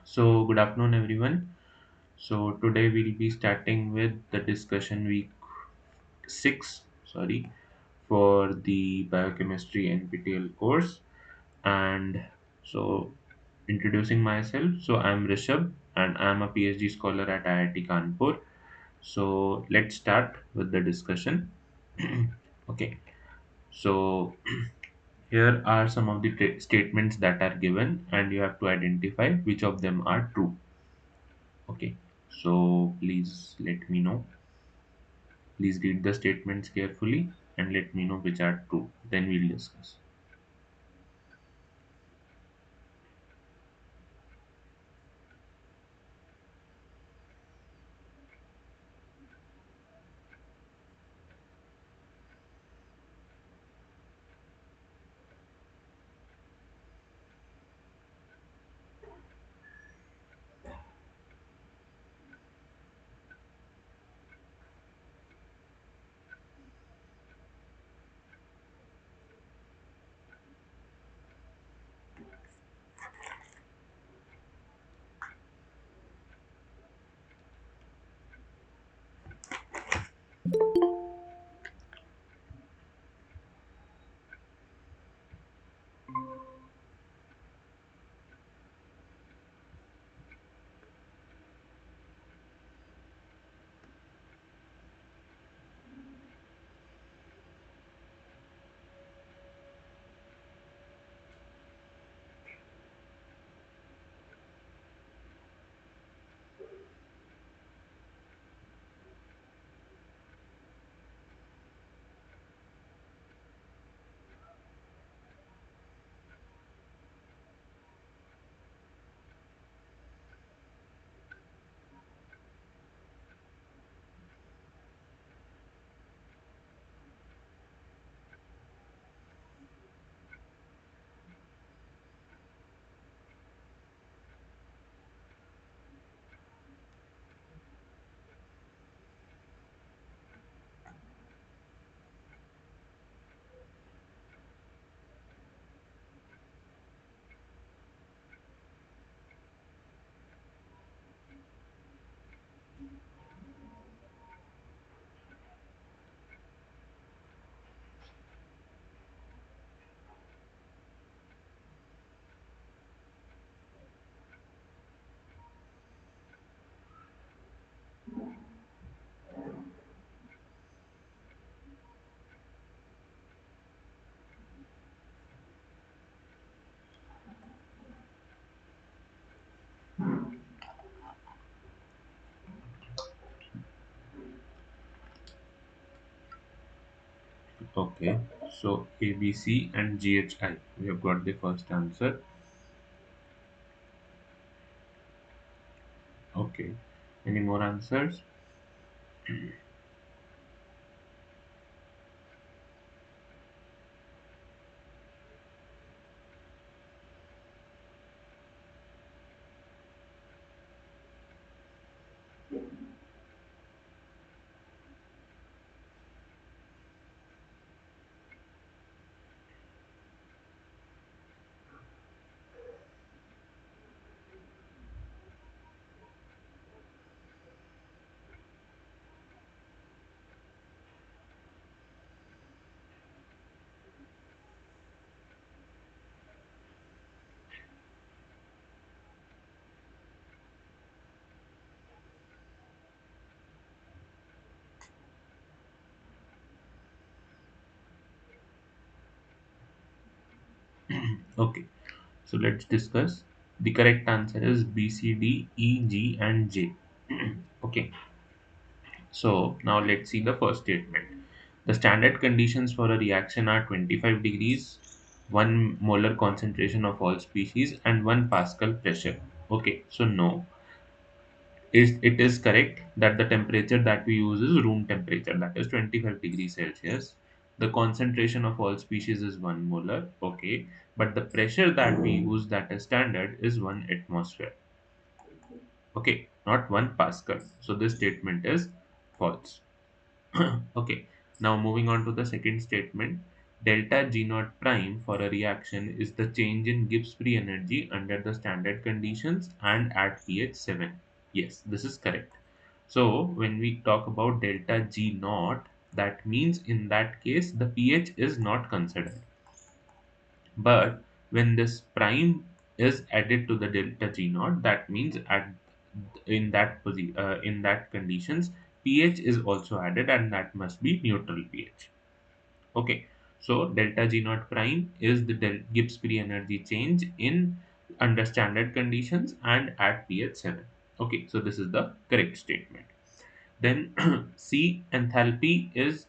So, good afternoon, everyone. So, today we'll be starting with the discussion week 6, sorry, for the biochemistry NPTEL course. And so, introducing myself, so I'm Rishabh and I'm a PhD scholar at IIT Kanpur. So, let's start with the discussion. Okay, so here are some of the statements that are given, and you have to identify which of them are true. Okay, so please let me know. Please read the statements carefully and let me know which are true. Then we'll discuss. Okay, so ABC and GHI. We have got the first answer. Okay, any more answers? Okay, so let's discuss. The correct answer is B, C, D, E, G, and J. Okay, so now let's see the first statement. The standard conditions for a reaction are 25 degrees, 1 molar concentration of all species, and 1 Pascal pressure. Okay, so no, it is correct that the temperature that we use is room temperature, that is 25 degrees Celsius. The concentration of all species is 1 molar. Okay, but the pressure that we use that is standard is 1 atmosphere. Okay, not 1 Pascal. So this statement is false. Okay, now moving on to the second statement. Delta G naught prime for a reaction is the change in Gibbs free energy under the standard conditions and at pH 7. Yes, this is correct. So when we talk about delta G naught, that means in that case the pH is not considered. But when this prime is added to the delta G naught, that means at in that conditions pH is also added, and that must be neutral pH. Okay, so delta G naught prime is the Gibbs free energy change in under standard conditions and at pH 7. Okay, so this is the correct statement. Then C, enthalpy is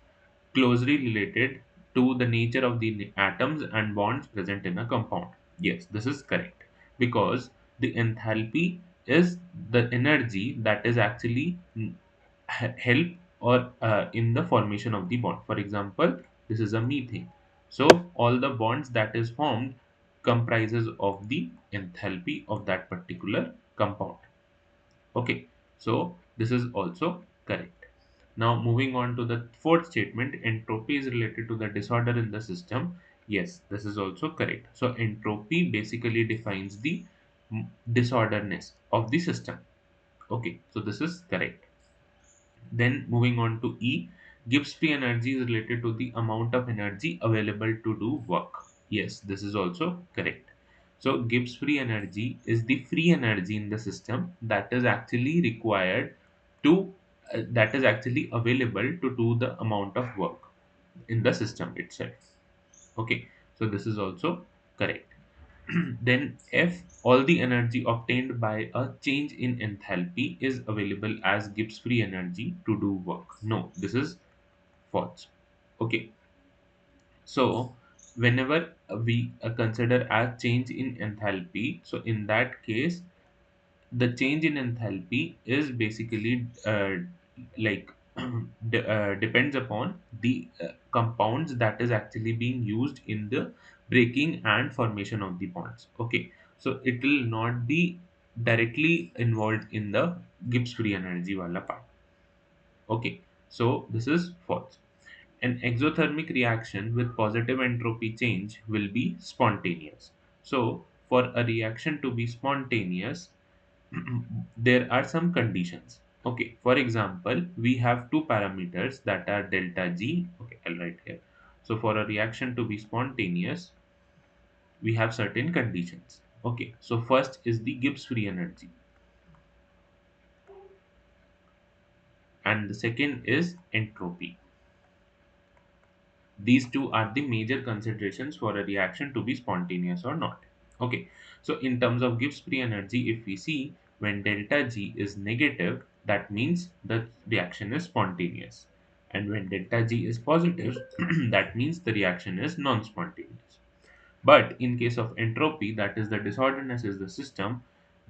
closely related to the nature of the atoms and bonds present in a compound. Yes, this is correct, because the enthalpy is the energy that is actually help or in the formation of the bond. For example, this is a methane. So all the bonds that is formed comprises of the enthalpy of that particular compound. Okay, so this is also correct. Now moving on to the fourth statement, entropy is related to the disorder in the system. Yes, this is also correct. So entropy basically defines the disorderness of the system. Okay, so this is correct. Then moving on to E, Gibbs free energy is related to the amount of energy available to do work. Yes, this is also correct. So Gibbs free energy is the free energy in the system that is actually required to that is actually available to do the amount of work in the system itself. Okay, so this is also correct. Then F, all the energy obtained by a change in enthalpy is available as Gibbs free energy to do work. No, this is false. Okay, so whenever we consider as change in enthalpy, so in that case the change in enthalpy is basically like depends upon the compounds that is actually being used in the breaking and formation of the bonds. Okay, so it will not be directly involved in the Gibbs free energy wala part. Okay, so this is false. An exothermic reaction with positive entropy change will be spontaneous. So for a reaction to be spontaneous, there are some conditions. Okay, for example, we have two parameters that are delta G. Okay, I'll write here. So for a reaction to be spontaneous, we have certain conditions. Okay, so first is the Gibbs free energy, and the second is entropy. These two are the major considerations for a reaction to be spontaneous or not. Okay, so in terms of Gibbs free energy, if we see when delta G is negative, that means the reaction is spontaneous. And when delta G is positive, that means the reaction is non spontaneous. But in case of entropy, that is the disorderness is the system,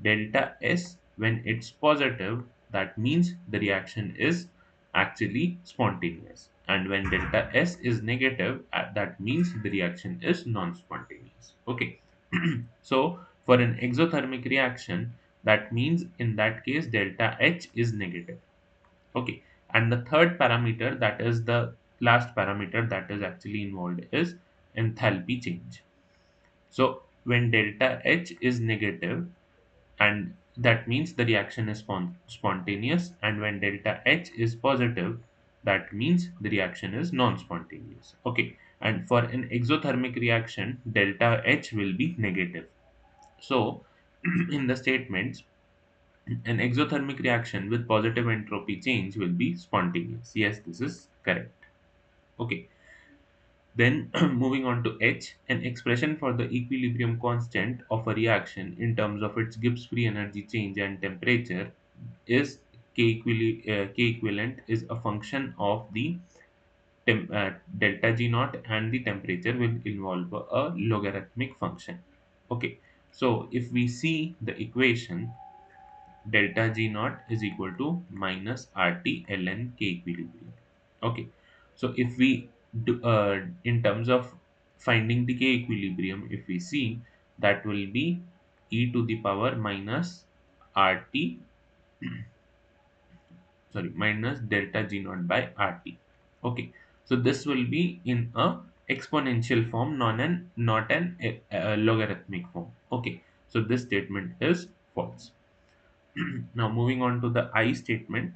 delta S, when it's positive, that means the reaction is actually spontaneous. And when delta S is negative, that means the reaction is non-spontaneous. Okay. So for an exothermic reaction, that means in that case delta H is negative. Okay. And the third parameter, that is the last parameter that is actually involved, is enthalpy change. So when delta H is negative, and that means the reaction is spontaneous, and when delta H is positive, that means the reaction is non-spontaneous. Okay, and for an exothermic reaction, delta H will be negative. So in the statements, an exothermic reaction with positive entropy change will be spontaneous. Yes, this is correct. Okay, then moving on to H, an expression for the equilibrium constant of a reaction in terms of its Gibbs free energy change and temperature is K equivalent is a function of the delta G naught, and the temperature will involve a logarithmic function. Okay, so if we see the equation, delta G naught is equal to minus RT ln K equilibrium. Okay, so if we do in terms of finding the K equilibrium, if we see, that will be e to the power minus RT, sorry, minus delta G naught by RT. Okay, so this will be in a exponential form, not an logarithmic form. Okay, so this statement is false. Now, moving on to the I statement.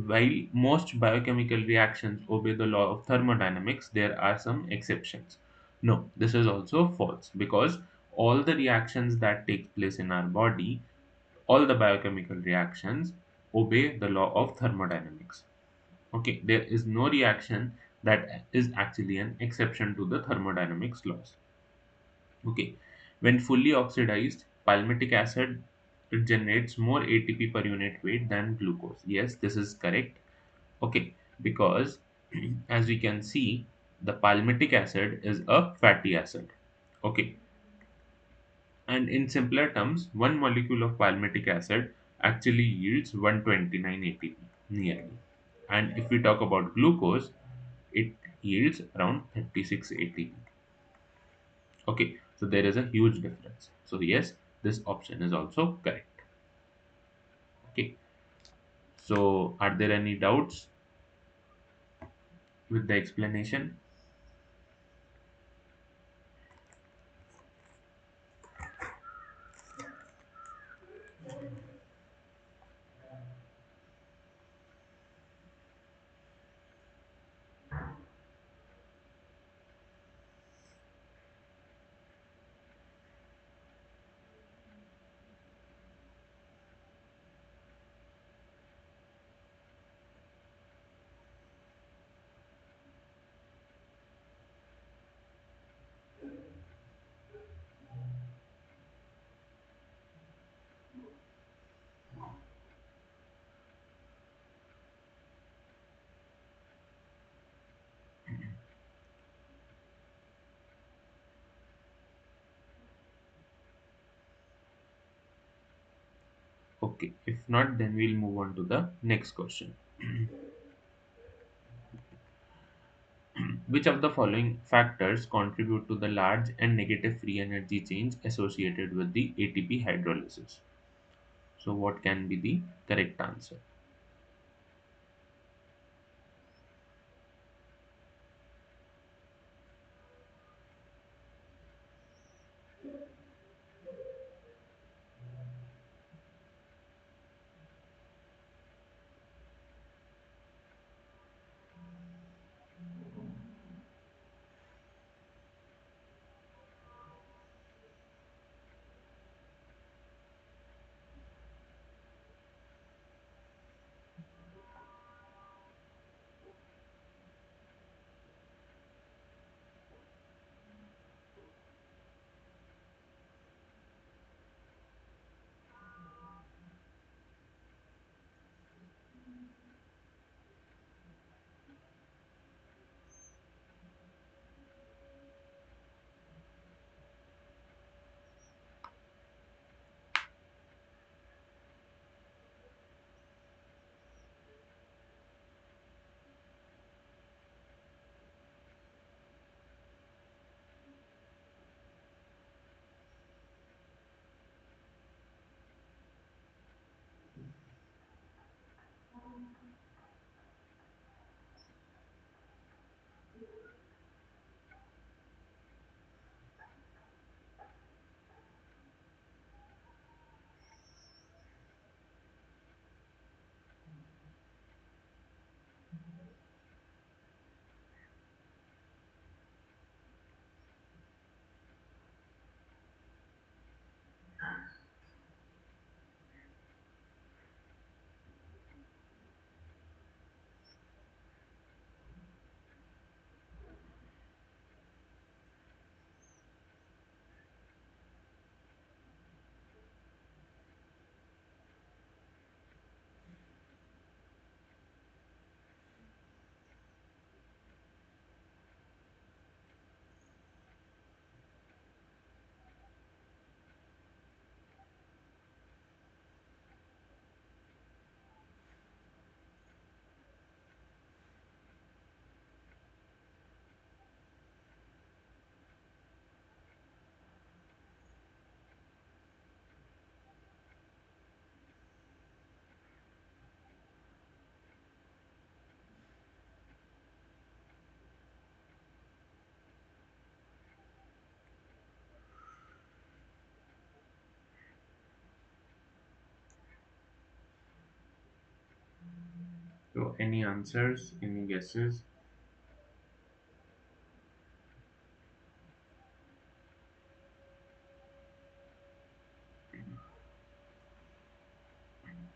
While most biochemical reactions obey the law of thermodynamics, there are some exceptions. No, this is also false, because all the reactions that take place in our body, all the biochemical reactions obey the law of thermodynamics. Okay, there is no reaction that is actually an exception to the thermodynamics laws. Okay, when fully oxidized, palmitic acid, it generates more ATP per unit weight than glucose. Yes, this is correct. Okay, because as we can see, the palmitic acid is a fatty acid. Okay, and in simpler terms, one molecule of palmitic acid actually yields 129 ATP nearly. And if we talk about glucose, it yields around 36 ATP. Okay, so there is a huge difference. So yes, this option is also correct. Okay, so are there any doubts with the explanation? Okay, if not, then we'll move on to the next question. Which of the following factors contribute to the large and negative free energy change associated with the ATP hydrolysis? So, what can be the correct answer? So, any answers, any guesses?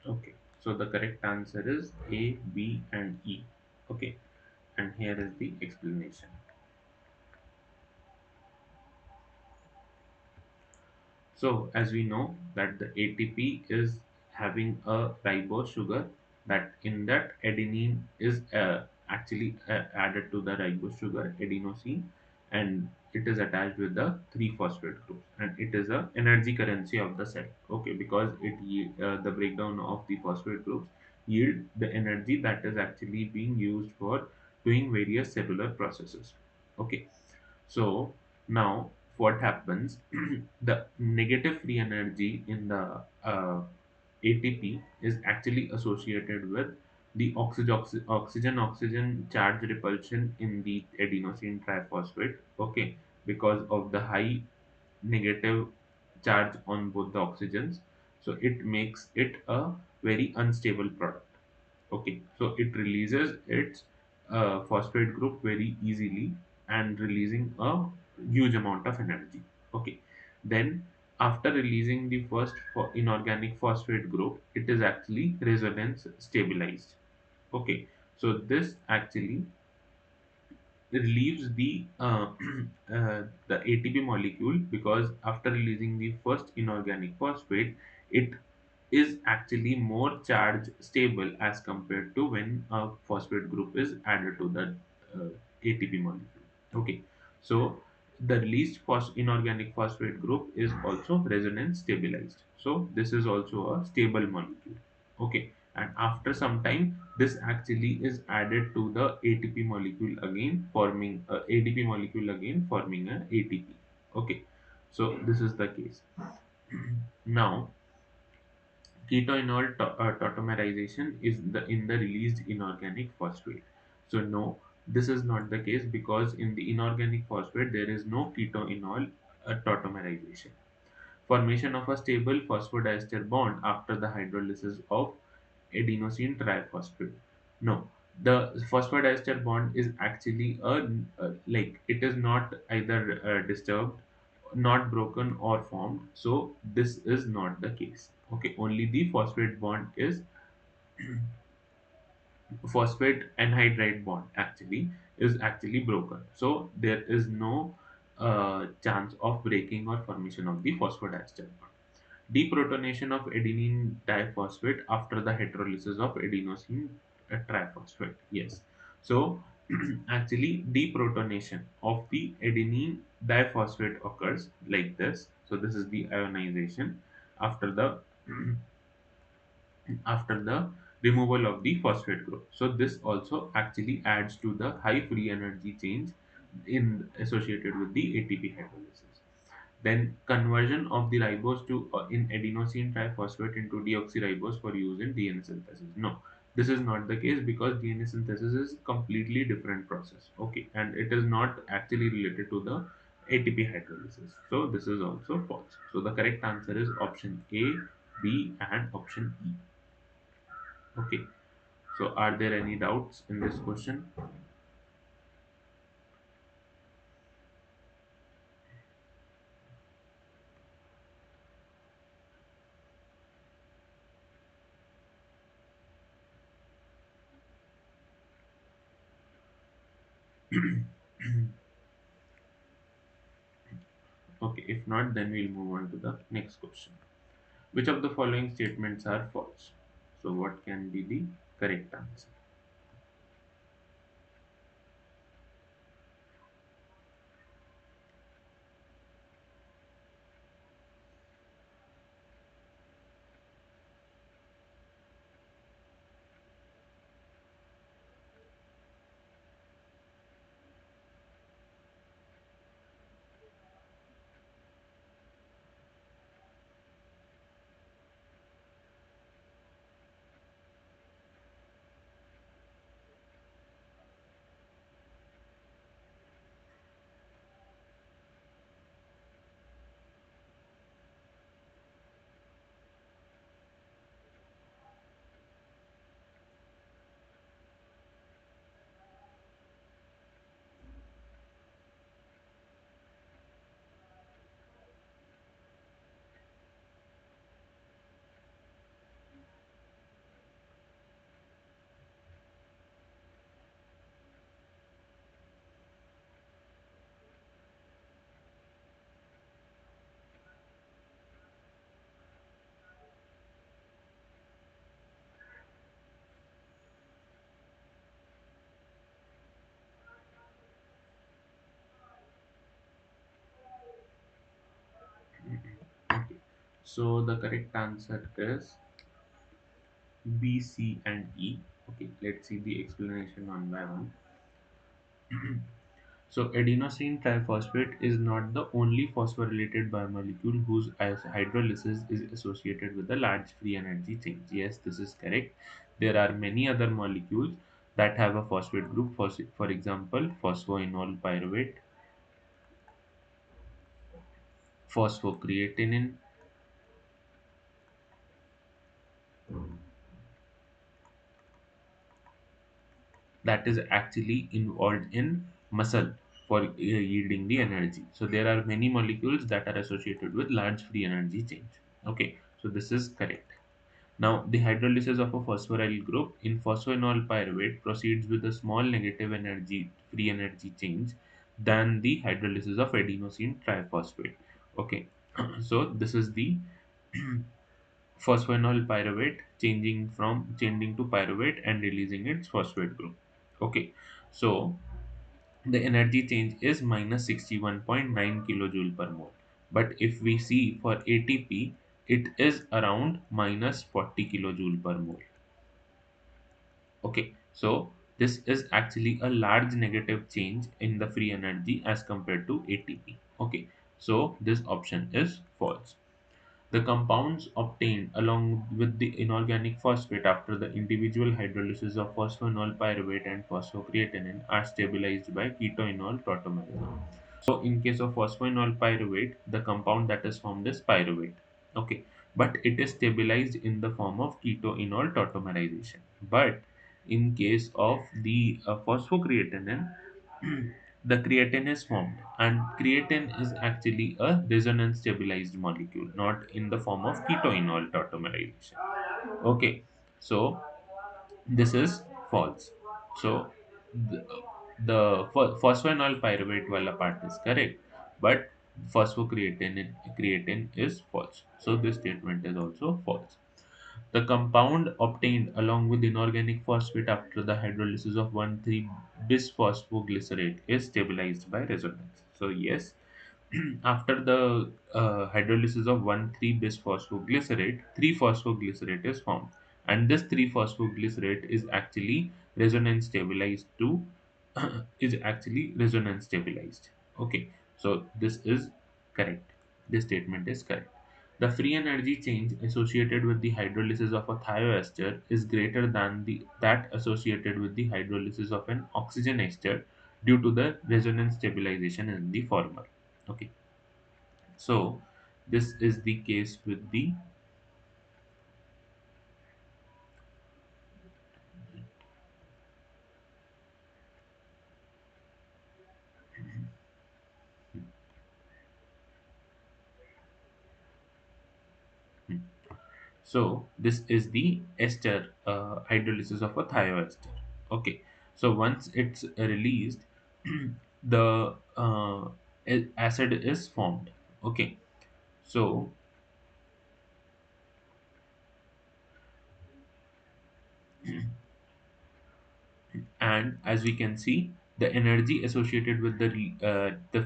Okay, so the correct answer is A, B, and E. Okay, and here is the explanation. So, as we know that the ATP is having a ribose sugar, that in that adenine is actually added to the ribose sugar, adenosine, and it is attached with the three phosphate groups, and it is a energy currency of the cell. Okay, because the breakdown of the phosphate groups yield the energy that is actually being used for doing various cellular processes. Okay, so now what happens? The negative free energy in the ATP is actually associated with the oxygen charge repulsion in the adenosine triphosphate. Okay, because of the high negative charge on both the oxygens, so it makes it a very unstable product. Okay, so it releases its phosphate group very easily and releasing a huge amount of energy. Okay, then after releasing the first inorganic phosphate group, it is actually resonance stabilized. Okay, so this actually relieves the ATP molecule, because after releasing the first inorganic phosphate, it is actually more charge stable as compared to when a phosphate group is added to the ATP molecule. Okay, so the released inorganic phosphate group is also resonance stabilized. So this is also a stable molecule. Okay, and after some time, this actually is added to the ATP molecule again, forming a ADP molecule again, forming a ATP. Okay, so this is the case. Now, ketoenol tautomerization is in the released inorganic phosphate. So no, this is not the case, because in the inorganic phosphate there is no ketoenol tautomerization. Formation of a stable phosphodiester bond after the hydrolysis of adenosine triphosphate. No, the phosphodiester bond is actually like, it is not either disturbed, not broken or formed. So this is not the case. Okay, only the phosphate bond is phosphate anhydride bond actually broken. So there is no chance of breaking or formation of the phosphodiester bond. Deprotonation of adenine diphosphate after the hydrolysis of adenosine triphosphate. Yes. So actually deprotonation of the adenine diphosphate occurs like this. So this is the ionization after the after the removal of the phosphate group. So this also actually adds to the high free energy change in associated with the ATP hydrolysis. Then conversion of the ribose to in adenosine triphosphate into deoxyribose for use in DNA synthesis. No, this is not the case, because DNA synthesis is completely different process. Okay, and it is not actually related to the ATP hydrolysis. So this is also false. So the correct answer is option A, B, and option E. Okay. So are there any doubts in this question? Okay, if not, then we'll move on to the next question. Which of the following statements are false? So, what can be the correct answer? So the correct answer is B, C, and E. Okay, let's see the explanation one by one. So adenosine triphosphate is not the only phosphorylated biomolecule whose hydrolysis is associated with a large free energy change. Yes, this is correct. There are many other molecules that have a phosphate group. For example, phosphoenol pyruvate, phosphocreatinine, that is actually involved in muscle for yielding the energy. So there are many molecules that are associated with large free energy change. Okay, so this is correct. Now, the hydrolysis of a phosphoryl group in phosphoenol pyruvate proceeds with a small negative energy free energy change than the hydrolysis of adenosine triphosphate. Okay, so this is the phosphoenol pyruvate changing to pyruvate and releasing its phosphate group. Okay, so the energy change is minus 61.9 kilojoule per mole. But if we see for ATP, it is around minus 40 kilojoule per mole. Okay, so this is actually a large negative change in the free energy as compared to ATP. Okay, so this option is false. The compounds obtained along with the inorganic phosphate after the individual hydrolysis of phosphoenol pyruvate and phosphocreatinine are stabilized by ketoenol tautomerism. So, in case of phosphoenol pyruvate, the compound that is formed is pyruvate. Okay, but it is stabilized in the form of ketoenol tautomerization. But in case of the phosphocreatinine, the creatine is formed, and creatine is actually a resonance stabilized molecule, not in the form of ketoenol tautomerization. Okay, so this is false. So the, the phosphoenol pyruvate wala part is correct, but creatine is false. So this statement is also false. The compound obtained along with inorganic phosphate after the hydrolysis of 1,3-bisphosphoglycerate is stabilized by resonance. So yes, after the hydrolysis of 1,3-bisphosphoglycerate, 3-phosphoglycerate is formed, and this 3-phosphoglycerate is actually resonance stabilized to is actually resonance stabilized. Okay, so this is correct. This statement is correct. The free energy change associated with the hydrolysis of a thioester is greater than that associated with the hydrolysis of an oxygen ester due to the resonance stabilization in the former. Okay, so this is the case with the. So this is the ester hydrolysis of a thioester. Okay, so once it's released, the acid is formed. Okay, so and as we can see, the energy associated with the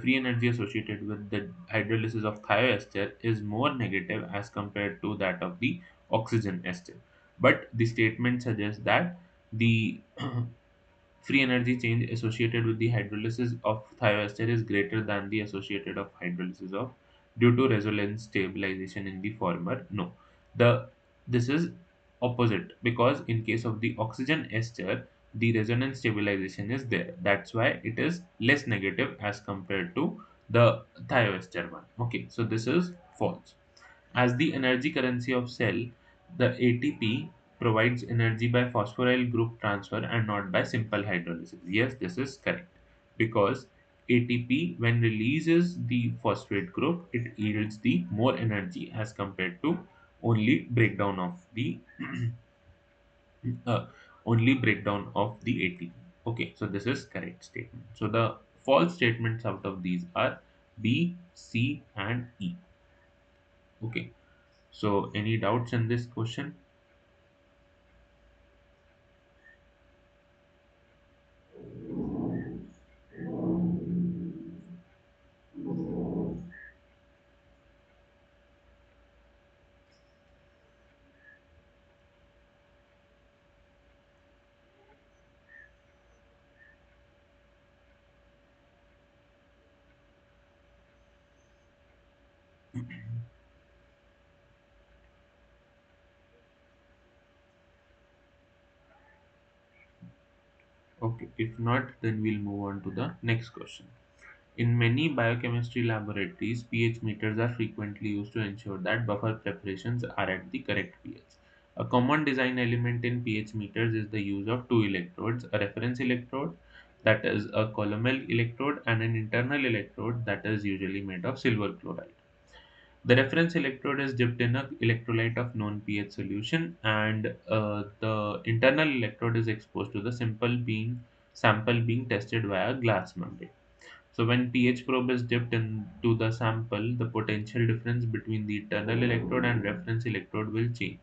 free energy associated with the hydrolysis of thioester is more negative as compared to that of the oxygen ester. But the statement suggests that the free energy change associated with the hydrolysis of thioester is greater than the associated of hydrolysis of due to resonance stabilization in the former. No, the this is opposite, because in case of the oxygen ester, the resonance stabilization is there. That's why it is less negative as compared to the thioester one. Okay, so this is false. As the energy currency of cell, the ATP provides energy by phosphoryl group transfer and not by simple hydrolysis. Yes, this is correct, because ATP, when releases the phosphate group, it yields the more energy as compared to only breakdown of the uh, ATP. Okay, so this is correct statement. So the false statements out of these are B, C, and E. Okay. So, any doubts in this question? Okay, if not, then we'll move on to the next question. In many biochemistry laboratories, pH meters are frequently used to ensure that buffer preparations are at the correct pH. A common design element in pH meters is the use of two electrodes, a reference electrode, that is a column electrode, and an internal electrode, that is usually made of silver chloride. The reference electrode is dipped in an electrolyte of known pH solution, and the internal electrode is exposed to the sample being tested via glass membrane. So when pH probe is dipped into the sample, the potential difference between the internal electrode and reference electrode will change.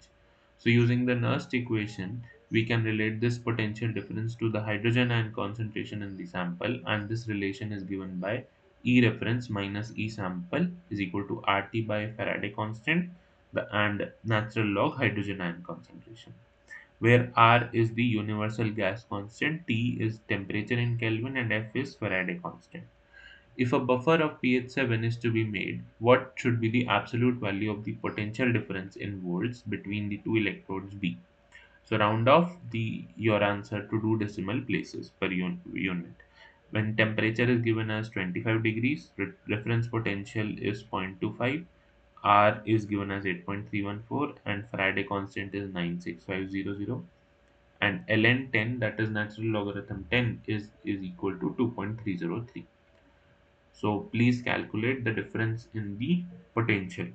So using the Nernst equation, we can relate this potential difference to the hydrogen ion concentration in the sample, and this relation is given by E reference minus E sample is equal to RT by Faraday constant and natural log hydrogen ion concentration, where R is the universal gas constant, T is temperature in Kelvin, and F is Faraday constant. If a buffer of pH 7 is to be made, what should be the absolute value of the potential difference in volts between the two electrodes be? So round off your answer to two decimal places per unit. When temperature is given as 25 degrees, reference potential is 0.25, R is given as 8.314, and Faraday constant is 96500, and ln 10, that is natural logarithm 10, is equal to 2.303. So please calculate the difference in the potential,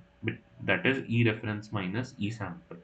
that is E reference minus E sample.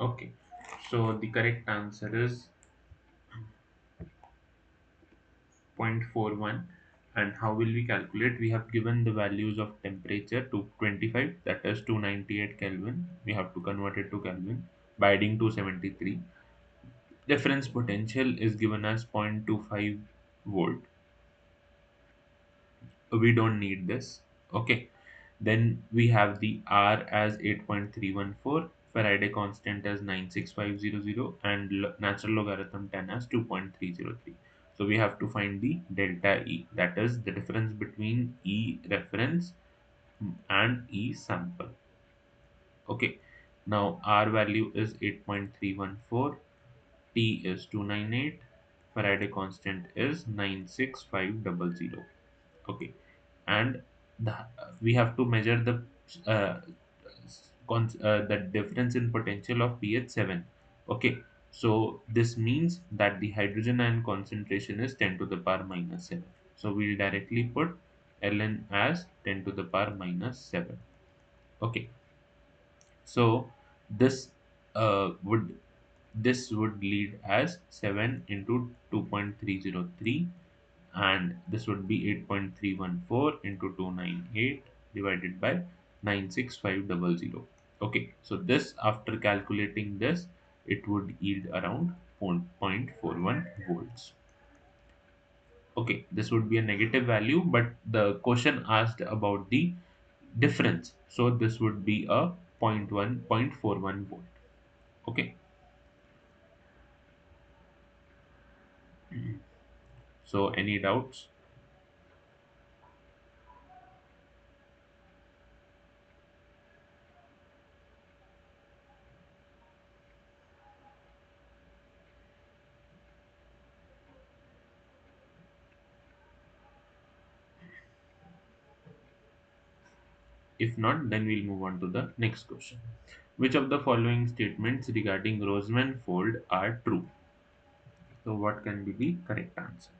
Okay, so the correct answer is 0.41. And how will we calculate? We have given the values of temperature to 25, that is 298 Kelvin. We have to convert it to Kelvin by adding 273. Reference potential is given as 0.25 volt. We don't need this. Okay, then we have the R as 8.314, Faraday constant as 96500, and natural logarithm 10 as 2.303. So we have to find the delta E, that is the difference between E reference and E sample. Okay, now R value is 8.314, T is 298, Faraday constant is 96500. Okay, and we have to measure uh, the difference in potential of pH 7. Okay, so this means that the hydrogen ion concentration is 10 to the power minus 7. So we'll directly put ln as 10 to the power minus 7. Okay, so this would lead as 7 into 2.303, and this would be 8.314 into 298 divided by 96500. Okay, so this, after calculating this, it would yield around 0.41 volts. Okay, this would be a negative value, but the question asked about the difference, so this would be a 0.41 volt. Okay, so any doubts? If not, then we'll move on to the next question. Which of the following statements regarding Roseman fold are true? So, what can be the correct answer?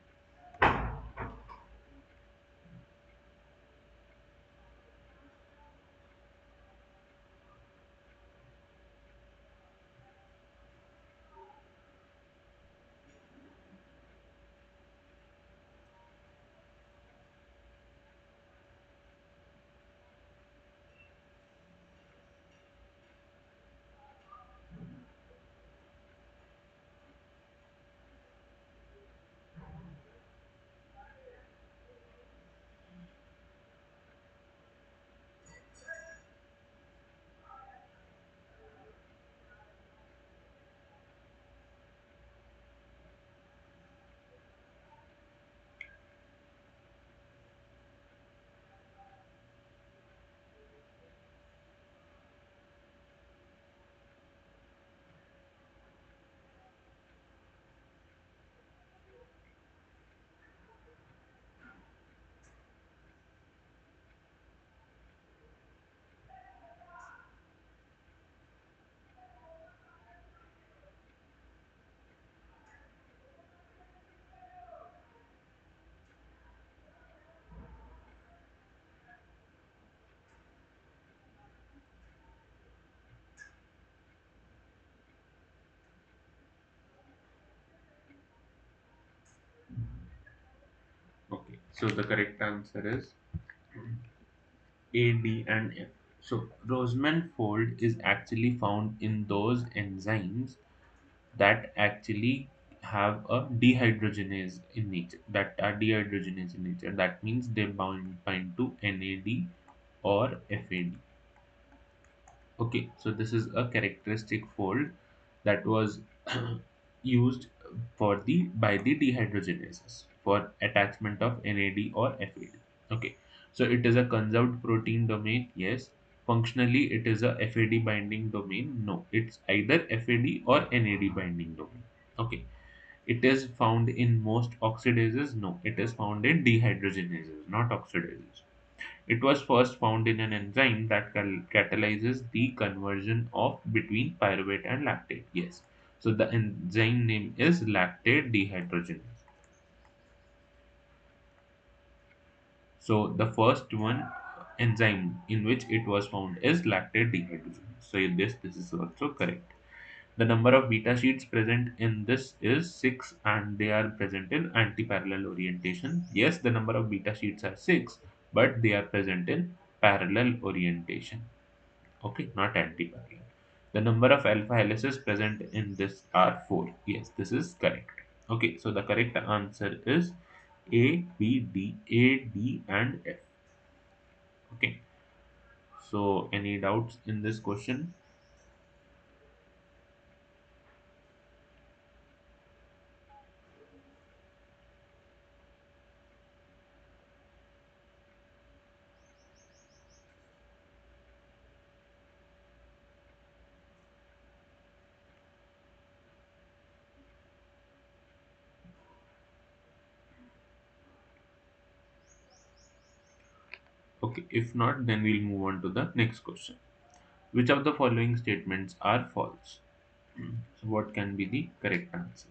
Okay, so the correct answer is A, D, and F. So, Roseman fold is actually found in those enzymes that actually have a dehydrogenase in nature, that means they bind to NAD or FAD. Okay, so this is a characteristic fold that was used for the by the dehydrogenases for attachment of NAD or FAD. Okay, so it is a conserved protein domain. Yes. Functionally, it is a FAD binding domain. No, it's either FAD or NAD binding domain. Okay, it is found in most oxidases. No, it is found in dehydrogenases, not oxidases. It was first found in an enzyme that catalyzes the conversion of between pyruvate and lactate. Yes. So the enzyme name is lactate dehydrogenase. So the first one enzyme in which it was found is lactate dehydrogenase. So this is also correct. The number of beta sheets present in this is 6, and they are present in anti-parallel orientation. Yes, the number of beta sheets are 6, but they are present in parallel orientation. Okay, not anti-parallel. The number of alpha helices present in this are 4. Yes, this is correct. Okay, so the correct answer is A, B, D, A, D, and F. Okay, so any doubts in this question? Okay, if not, then we'll move on to the next question. Which of the following statements are false? So, what can be the correct answer?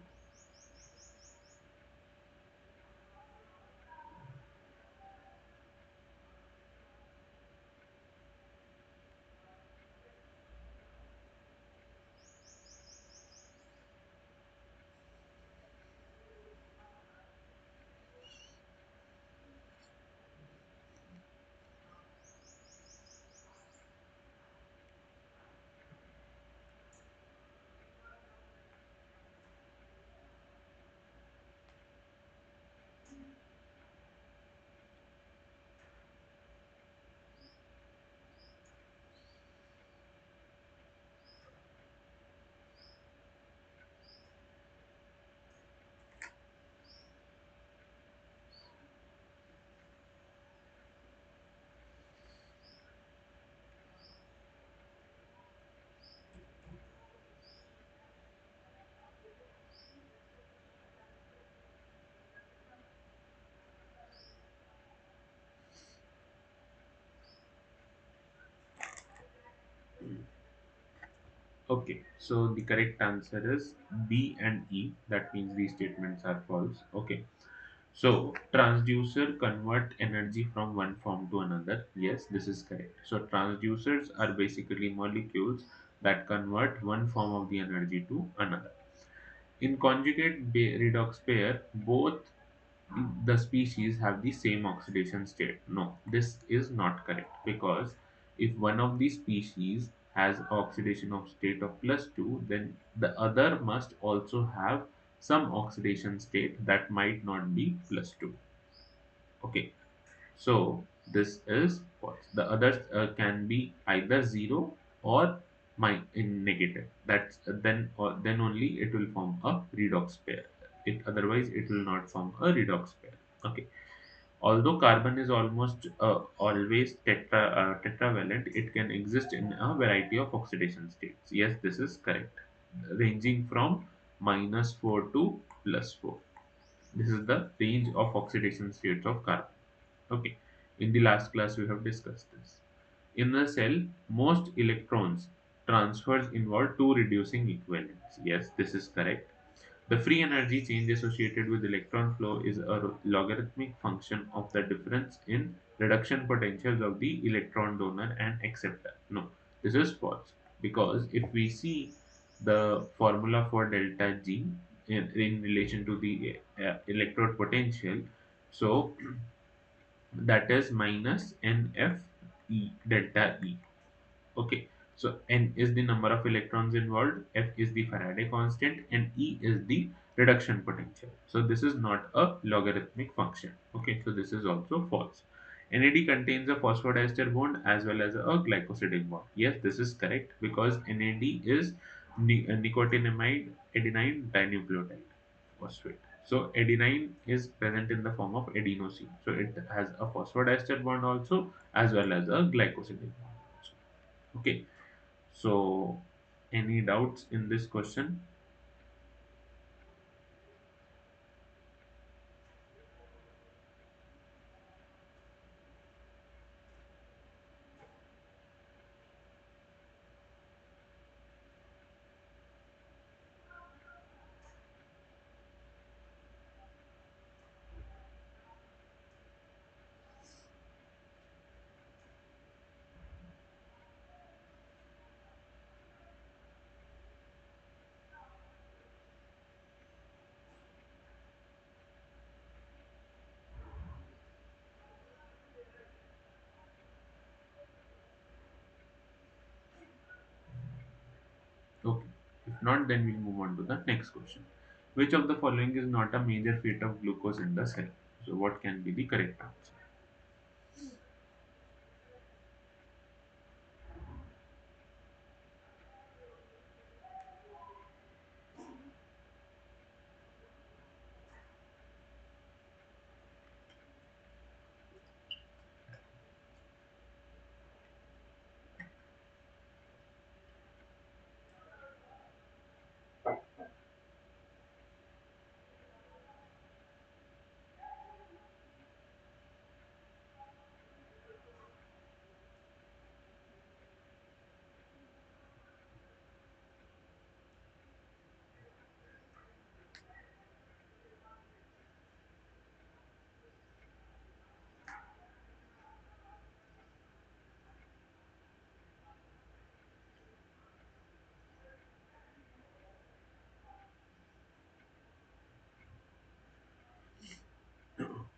Okay, so the correct answer is B and E. That means these statements are false. Okay, so transducer convert energy from one form to another. Yes, this is correct. So transducers are basically molecules that convert one form of the energy to another. In conjugate redox pair, both the species have the same oxidation state. No, this is not correct, because if one of the species has oxidation of state of +2, then the other must also have some oxidation state that might not be +2. Okay, so this is false. The others can be either 0 or in negative. That's then only it will form a redox pair. Otherwise it will not form a redox pair. Okay. Although carbon is almost always tetravalent, it can exist in a variety of oxidation states. Yes, this is correct. Ranging from -4 to +4. This is the range of oxidation states of carbon. Okay. In the last class, we have discussed this. In the cell, most electrons transfers involve two reducing equivalents. Yes, this is correct. The free energy change associated with electron flow is a logarithmic function of the difference in reduction potentials of the electron donor and acceptor. No, this is false, because if we see the formula for delta G in relation to the electrode potential, so that is minus NF delta E. Okay, so N is the number of electrons involved, F is the Faraday constant, and E is the reduction potential. So this is not a logarithmic function. Okay, so this is also false. NAD contains a phosphodiester bond as well as a glycosidic bond. Yes, this is correct, because NAD is nicotinamide adenine dinucleotide phosphate. So adenine is present in the form of adenosine. So it has a phosphodiester bond also, as well as a glycosidic bond also. Okay, so any doubts in this question? Okay, if not, then we'll move on to the next question. Which of the following is not a major fate of glucose in the cell? So what can be the correct answer?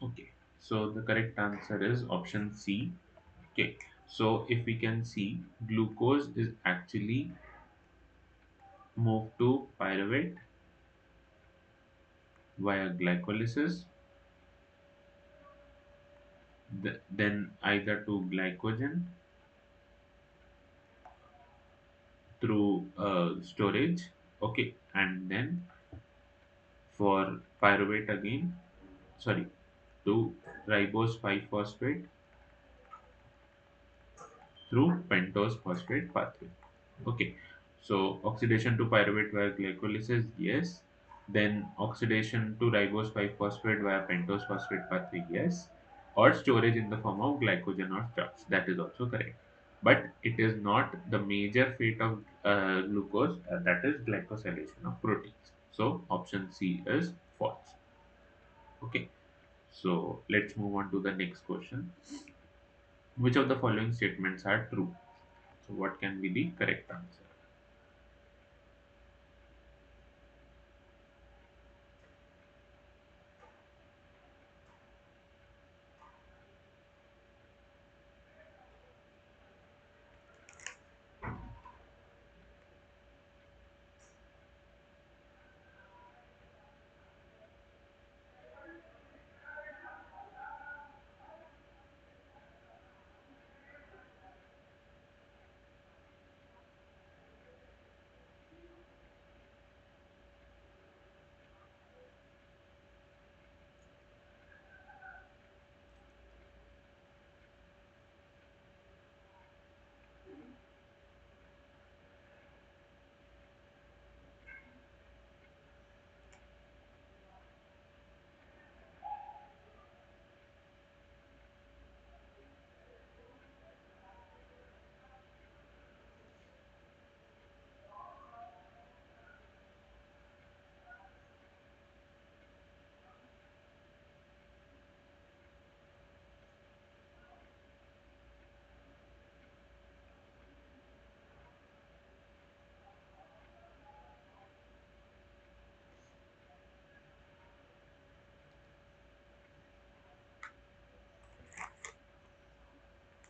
Okay, so the correct answer is option C. Okay, so if we can see, glucose is actually moved to pyruvate via glycolysis, then either to glycogen through storage. Okay, and then for pyruvate again, sorry, to ribose 5 phosphate through pentose phosphate pathway. Okay, so oxidation to pyruvate via glycolysis, yes. Then oxidation to ribose 5 phosphate via pentose phosphate pathway, yes. Or storage in the form of glycogen or starch, that is also correct. But it is not the major fate of glucose, that is glycosylation of proteins. So option C is false. Okay, so let's move on to the next question. Which of the following statements are true? So what can be the correct answer?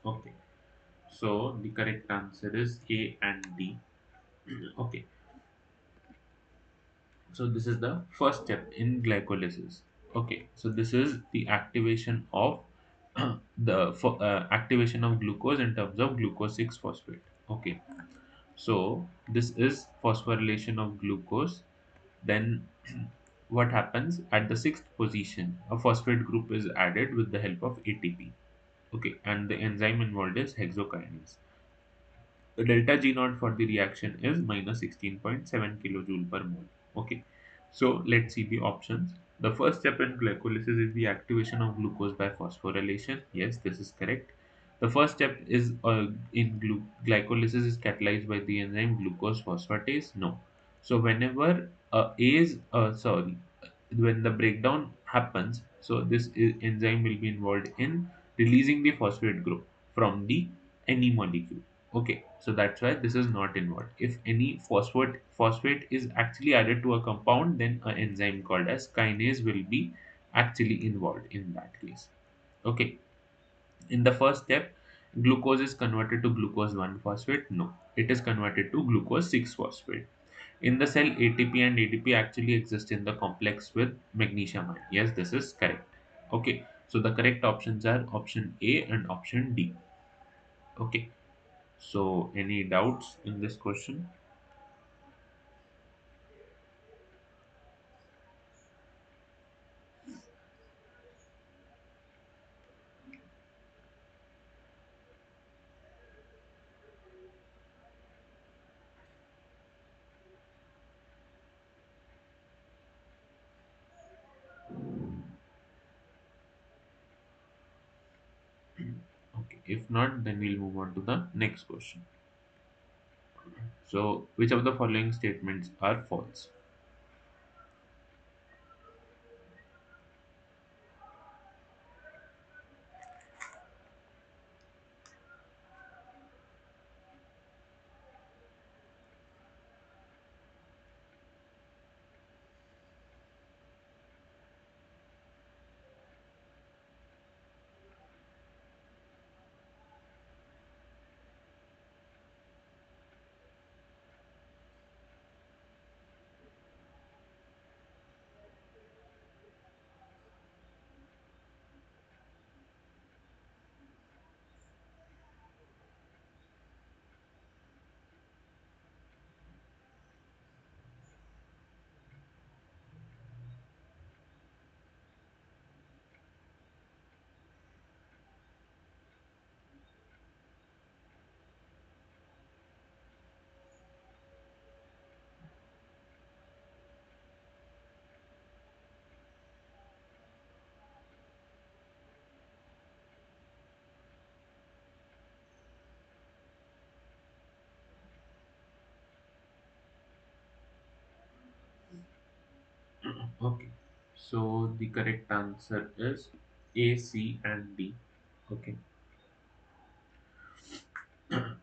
Okay, so the correct answer is A and D. Okay, so this is the first step in glycolysis. Okay, so this is the activation of activation of glucose in terms of glucose 6 phosphate. Okay, so this is phosphorylation of glucose. Then what happens at the sixth position? A phosphate group is added with the help of ATP. Okay, and the enzyme involved is hexokinase. The delta G naught for the reaction is minus 16.7 kilojoule per mole. Okay, so let's see the options. The first step in glycolysis is the activation of glucose by phosphorylation. Yes, this is correct. The first step is glycolysis is catalyzed by the enzyme glucose phosphatase. No. So whenever when the breakdown happens, so enzyme will be involved in releasing the phosphate group from the any molecule. Okay, so that's why this is not involved. If any phosphate is actually added to a compound, then an enzyme called as kinase will be actually involved in that case. Okay, in the first step, glucose is converted to glucose 1 phosphate. No, it is converted to glucose 6 phosphate. In the cell, ATP and ADP actually exist in the complex with magnesium ion. Yes, this is correct. Okay, so the correct options are option A and option D. Okay, so any doubts in this question? Okay, if not, then we'll move on to the next question. So, which of the following statements are false? Okay, so the correct answer is A, C, and D. Okay,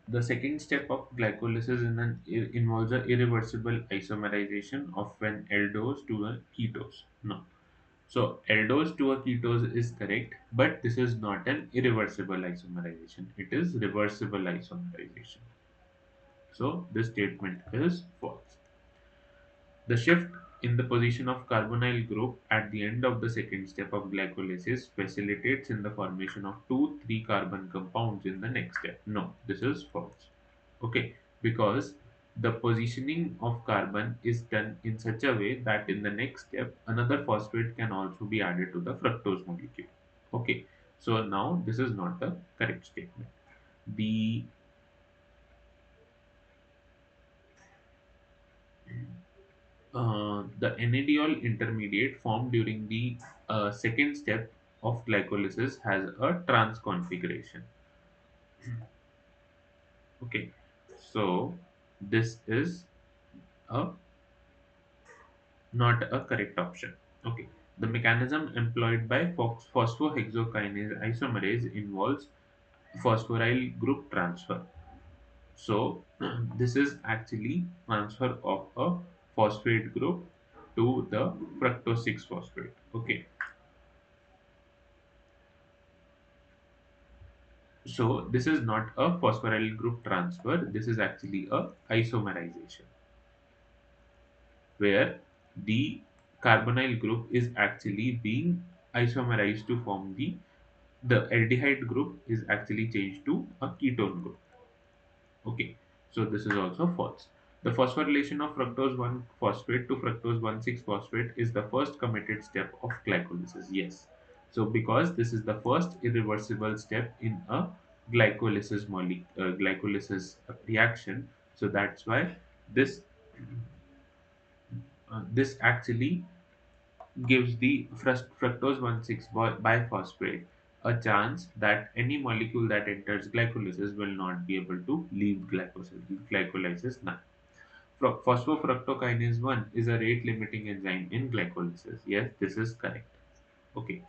the second step of glycolysis involves a irreversible isomerization of an aldose to a ketose. No, so aldose to a ketose is correct, but this is not an irreversible isomerization. It is reversible isomerization. So this statement is false. The shift in the position of carbonyl group at the end of the second step of glycolysis facilitates in the formation of two 3 carbon compounds in the next step. No, this is false. Okay, because the positioning of carbon is done in such a way that in the next step another phosphate can also be added to the fructose molecule. Okay, so now this is not the correct statement. The the NADOL intermediate formed during the second step of glycolysis has a trans configuration. Okay, so this is a not a correct option. Okay, the mechanism employed by phosphohexokinase isomerase involves phosphoryl group transfer. So this is actually transfer of a phosphate group to the fructose 6 phosphate. Okay, so this is not a phosphoryl group transfer. This is actually a isomerization where the carbonyl group is actually being isomerized to form the aldehyde group is actually changed to a ketone group. Okay, so this is also false. The phosphorylation of fructose 1 phosphate to fructose 1,6 phosphate is the first committed step of glycolysis. Yes. So because this is the first irreversible step in a glycolysis reaction, so that's why this this actually gives the fructose 1,6 biphosphate a chance that any molecule that enters glycolysis will not be able to leave glycolysis now. Phosphofructokinase 1 is a rate limiting enzyme in glycolysis. Yes, this is correct. Okay,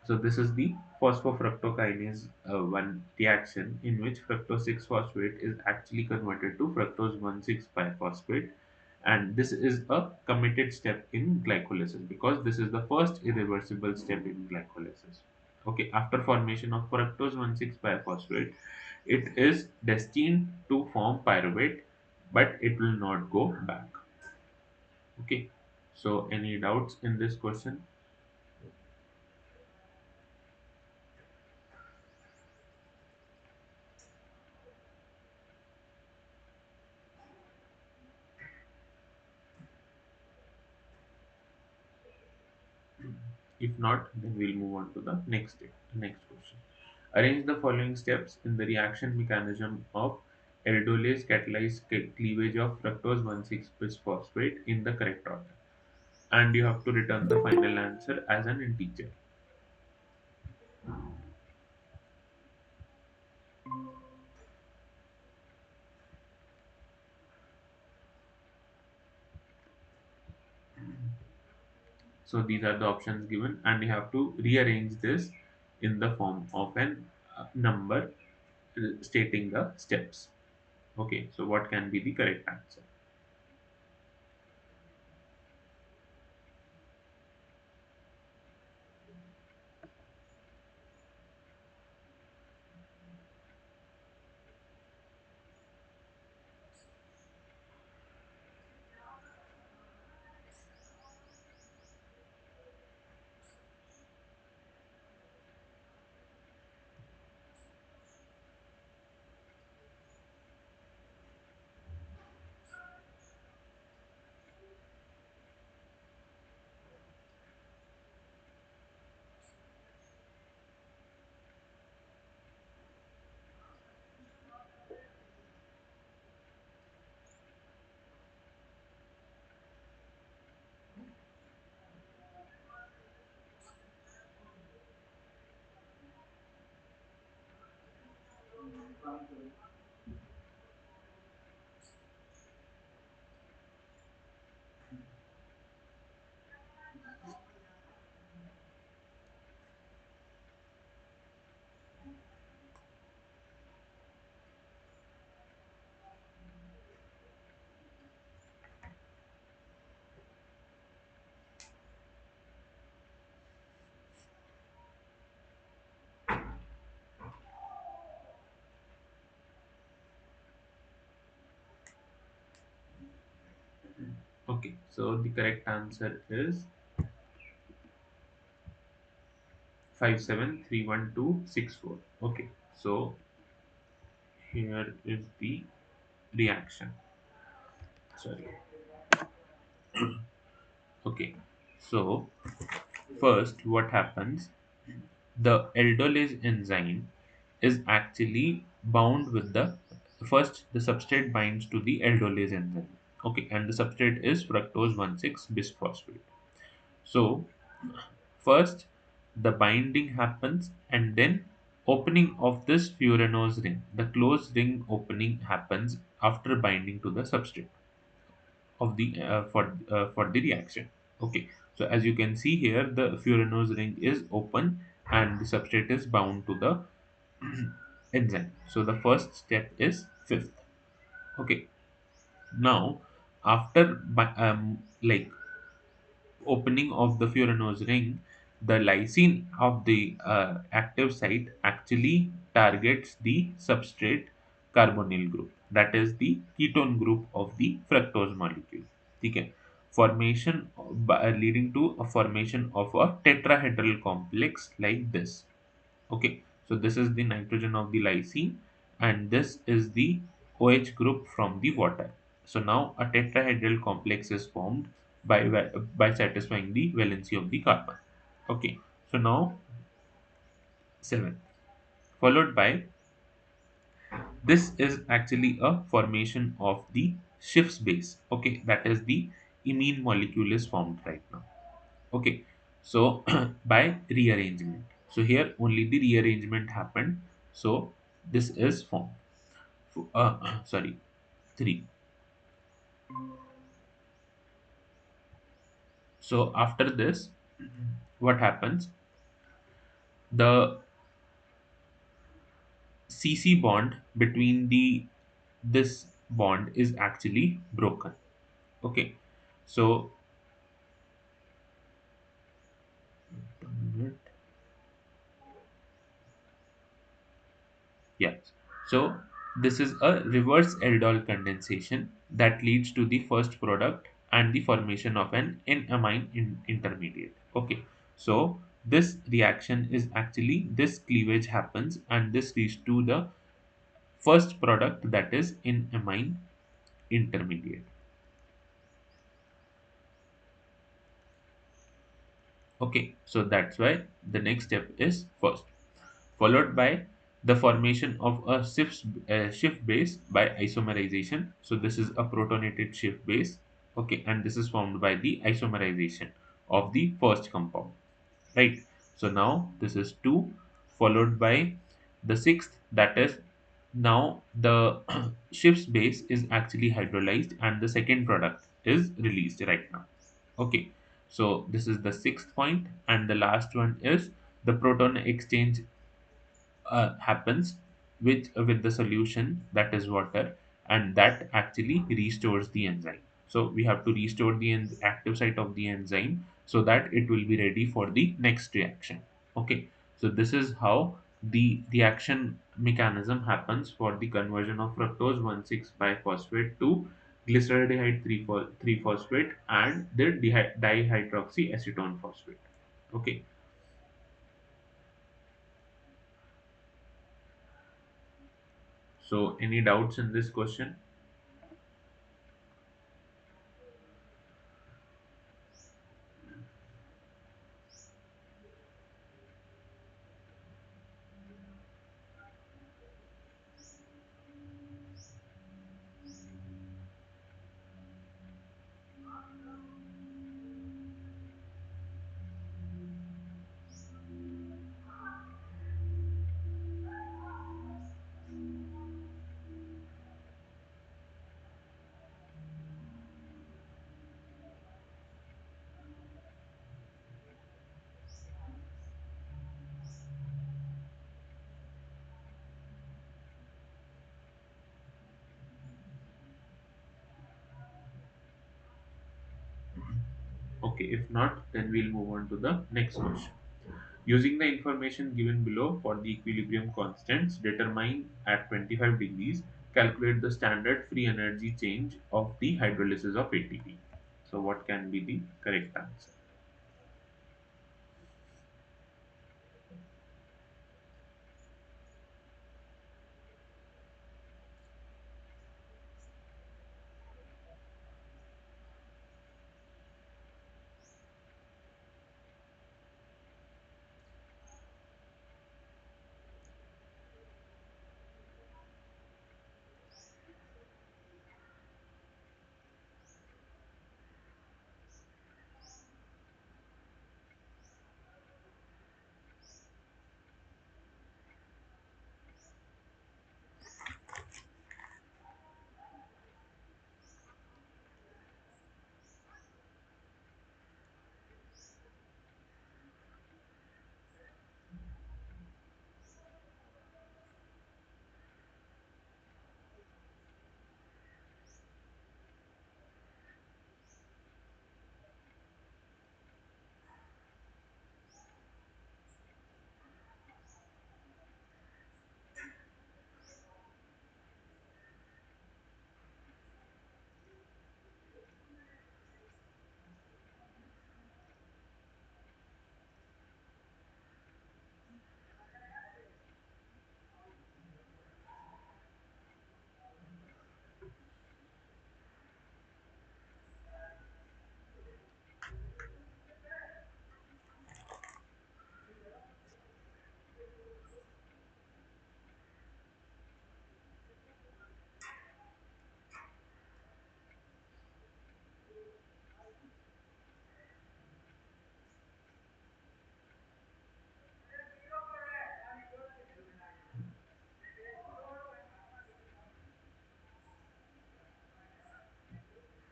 so this is the phosphofructokinase 1 reaction in which fructose 6 phosphate is actually converted to fructose 1,6 biphosphate, and this is a committed step in glycolysis because this is the first irreversible step in glycolysis. Okay, after formation of fructose 1,6 biphosphate, it is destined to form pyruvate, but it will not go back. Okay, so any doubts in this question? If not, then we'll move on to the next step, next question. Arrange the following steps in the reaction mechanism of aldolase catalyzed cleavage of fructose 1,6 bisphosphate in the correct order. And you have to return the final answer as an integer. So these are the options given, and you have to rearrange this in the form of an number stating the steps. Okay, so what can be the correct answer? Okay, so the correct answer is 573164. Okay, so here is the reaction. Sorry. Okay, so first, what happens? The aldolase enzyme is actually bound with the first the substrate binds to the aldolase enzyme. Okay, and the substrate is fructose 1,6 bisphosphate. So first the binding happens, and then opening of this furanose ring, the closed ring opening happens after binding to the substrate of the for the reaction. Okay, so as you can see here, the furanose ring is open and the substrate is bound to the enzyme. So the first step is fifth. Okay, now after like opening of the furanose ring, the lysine of the active site actually targets the substrate carbonyl group, that is the ketone group of the fructose molecule. Okay, formation leading to a formation of a tetrahedral complex like this. Okay, so this is the nitrogen of the lysine, and this is the OH group from the water. So now a tetrahedral complex is formed by satisfying the valency of the carbon. Okay, so now 7, followed by this is actually a formation of the Schiff's base. Okay, that is the imine molecule is formed right now. Okay, so by rearrangement. So here only the rearrangement happened. So this is formed. Sorry, 3. So after this, what happens? The CC bond between the this bond is actually broken. Okay, so yes. So this is a reverse aldol condensation that leads to the first product and the formation of an N-amine intermediate. Okay. So this reaction is actually this cleavage happens and this leads to the first product, that is N-amine intermediate. Okay. So that's why the next step is first, followed by the formation of a Schiff base by isomerization. So this is a protonated Schiff base. Okay, and this is formed by the isomerization of the first compound. Right. So now this is 2, followed by the sixth. That is now the Schiff's base is actually hydrolyzed, and the second product is released right now. Okay. So this is the sixth point, and the last one is the proton exchange happens with the solution, that is water, and that actually restores the enzyme. So we have to restore the active site of the enzyme so that it will be ready for the next reaction. Okay, so this is how the reaction mechanism happens for the conversion of fructose 1,6 biphosphate to glyceraldehyde 3 phosphate and the dihydroxyacetone phosphate. Okay, so any doubts in this question? Okay, if not, then we'll move on to the next question. Using the information given below for the equilibrium constants determined at 25 degrees, calculate the standard free energy change of the hydrolysis of ATP. So what can be the correct answer?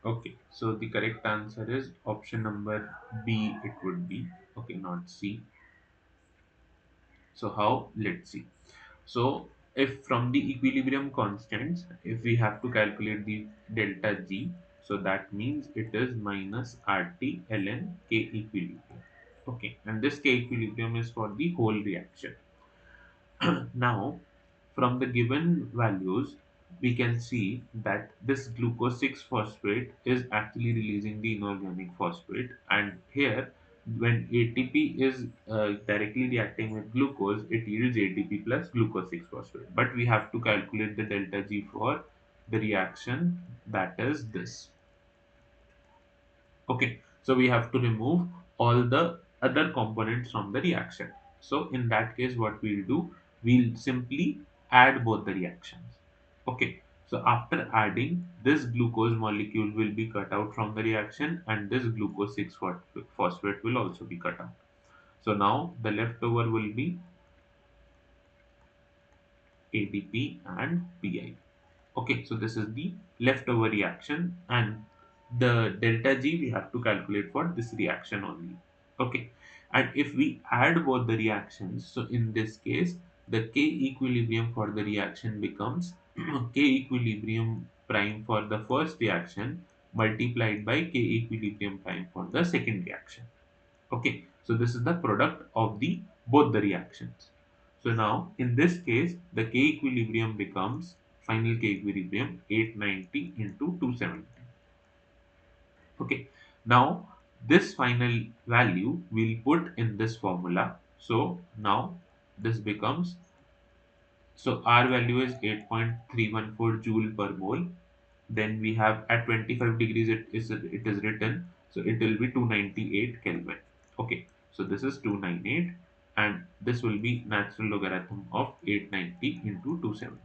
Okay, so the correct answer is option number B, it would be. Okay, not C. So how? Let's see. So if from the equilibrium constants, if we have to calculate the delta G, so that means it is minus RT ln K equilibrium. Okay, and this K equilibrium is for the whole reaction. Now, from the given values, we can see that this glucose 6 phosphate is actually releasing the inorganic phosphate, and here, when ATP is directly reacting with glucose, it yields ATP plus glucose 6 phosphate. But we have to calculate the delta G for the reaction, that is this. Okay, so we have to remove all the other components from the reaction. So in that case, what we'll do, we'll simply add both the reactions. Okay, so after adding, this glucose molecule will be cut out from the reaction, and this glucose 6 phosphate will also be cut out. So now the leftover will be ADP and PI. Okay, so this is the leftover reaction, and the delta G we have to calculate for this reaction only. Okay, and if we add both the reactions, so in this case, the K equilibrium for the reaction becomes K equilibrium prime for the first reaction multiplied by K equilibrium prime for the second reaction. Okay, so this is the product of the both the reactions. So now in this case, the K equilibrium becomes final K equilibrium 890 into 270. Okay, now this final value we'll put in this formula. So now this becomes, so R value is 8.314 joule per mole. Then we have at 25 degrees it is written, so it will be 298 Kelvin. Okay, so this is 298, and this will be natural logarithm of 890 into 270.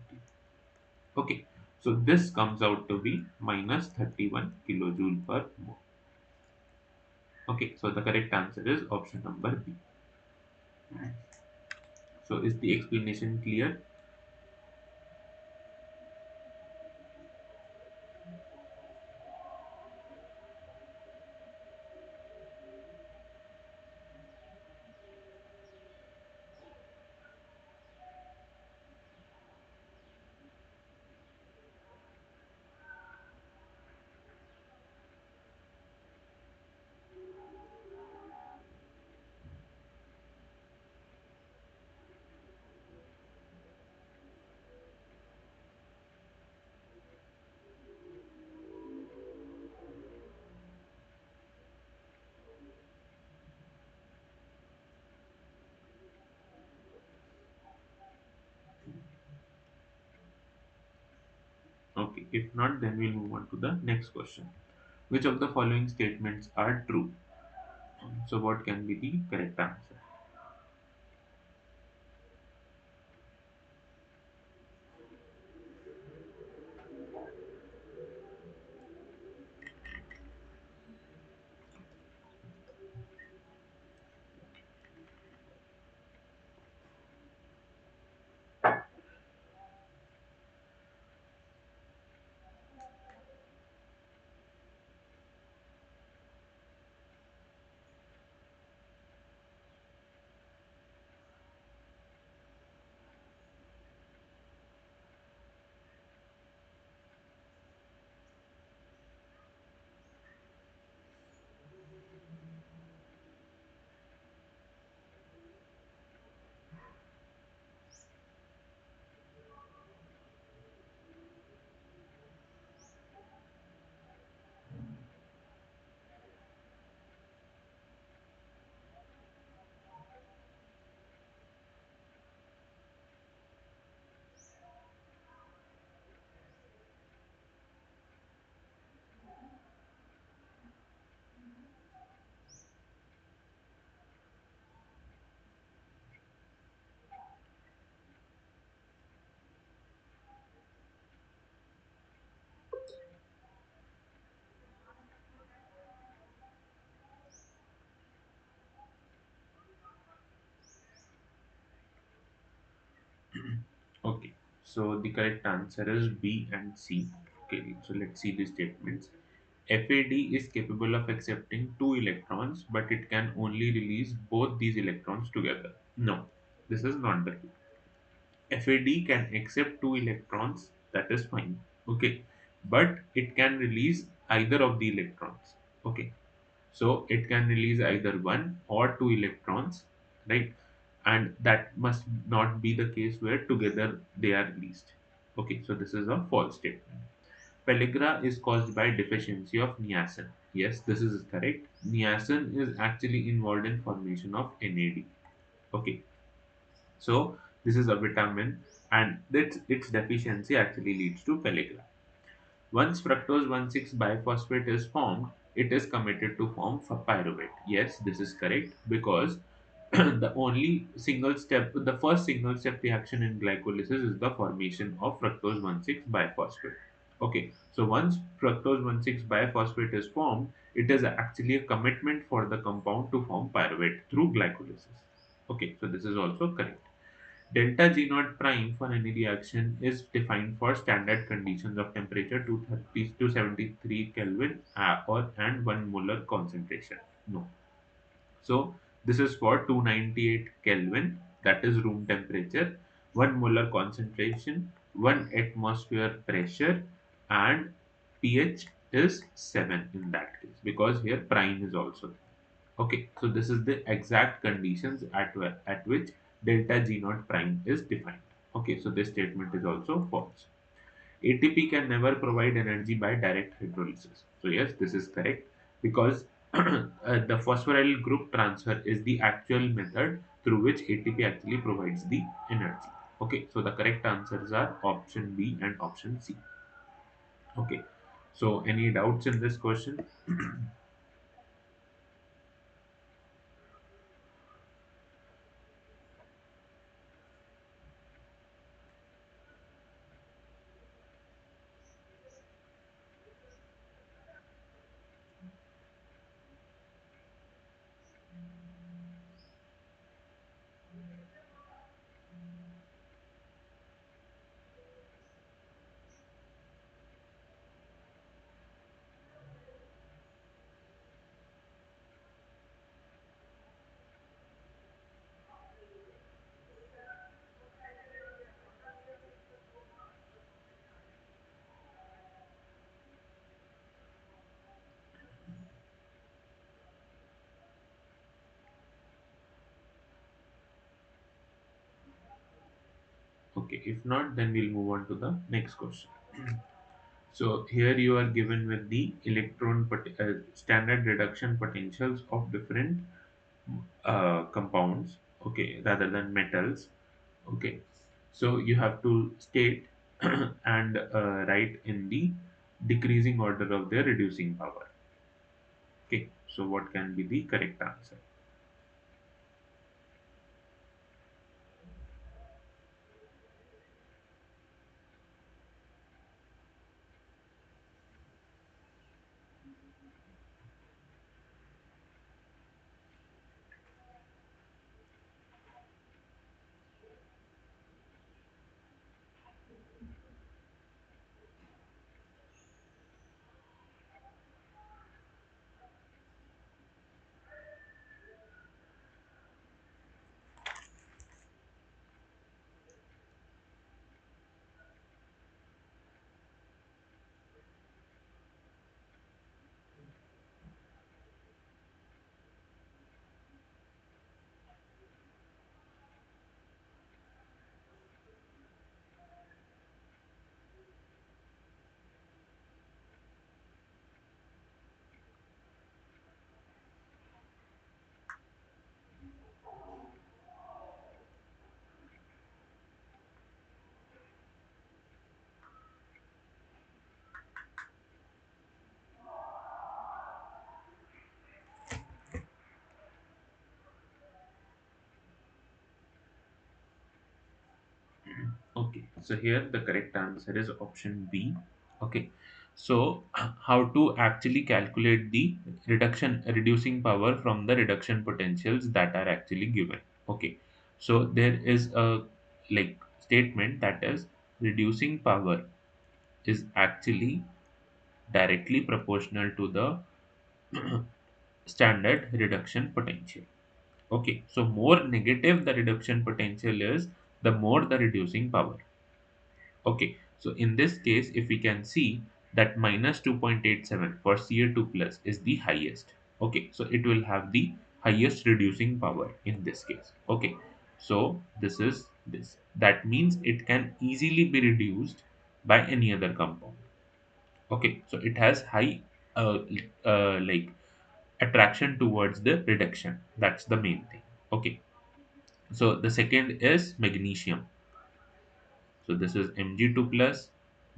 Okay, so this comes out to be minus 31 kilojoule per mole. Okay, so the correct answer is option number B. So is the explanation clear? If not, then we'll move on to the next question. Which of the following statements are true? So, what can be the correct answer? Okay, so the correct answer is B and C. Okay, so let's see the statements. FAD is capable of accepting two electrons, but it can only release both these electrons together. No, this is not the case. FAD can accept two electrons, that is fine. Okay, but it can release either of the electrons. Okay, so it can release either one or two electrons, right? And that must not be the case where together they are released. Okay, so this is a false statement. Pellagra is caused by deficiency of niacin. Yes, this is correct. Niacin is actually involved in formation of NAD. Okay, so this is a vitamin, and its deficiency actually leads to pellagra. Once fructose 1,6 biphosphate is formed, it is committed to form pyruvate. Yes, this is correct because the first single step reaction in glycolysis is the formation of fructose 1,6 biphosphate. Okay, so once fructose 1,6 biphosphate is formed, it is actually a commitment for the compound to form pyruvate through glycolysis. Okay, so this is also correct. Delta G naught prime for any reaction is defined for standard conditions of temperature 230 to 73 Kelvin or and 1 molar concentration. No. So this is for 298 Kelvin, that is room temperature, 1 molar concentration, 1 atmosphere pressure, and pH is 7 in that case because here prime is also there. Okay, so this is the exact conditions at which delta G naught prime is defined. Okay, so this statement is also false. ATP can never provide energy by direct hydrolysis. So yes, this is correct because the phosphoryl group transfer is the actual method through which ATP actually provides the energy. Okay, so the correct answers are option B and option C. Okay, so any doubts in this question? Okay, if not, then we'll move on to the next question. So here you are given with the standard reduction potentials of different compounds, okay, rather than metals. Okay, so you have to state and write in the decreasing order of their reducing power. Okay, so what can be the correct answer? Okay, so here the correct answer is option B. Okay, so how to actually calculate the reducing power from the reduction potentials that are actually given? Okay, so there is a like statement that is reducing power is actually directly proportional to the standard reduction potential. Okay, so more negative the reduction potential is, the more the reducing power. Okay, so in this case, if we can see that minus 2.87 for Ca2 plus is the highest. Okay, so it will have the highest reducing power in this case. Okay, so this is this. That means it can easily be reduced by any other compound. Okay, so it has high like attraction towards the reduction. That's the main thing. Okay, so the second is magnesium. So this is Mg2 plus.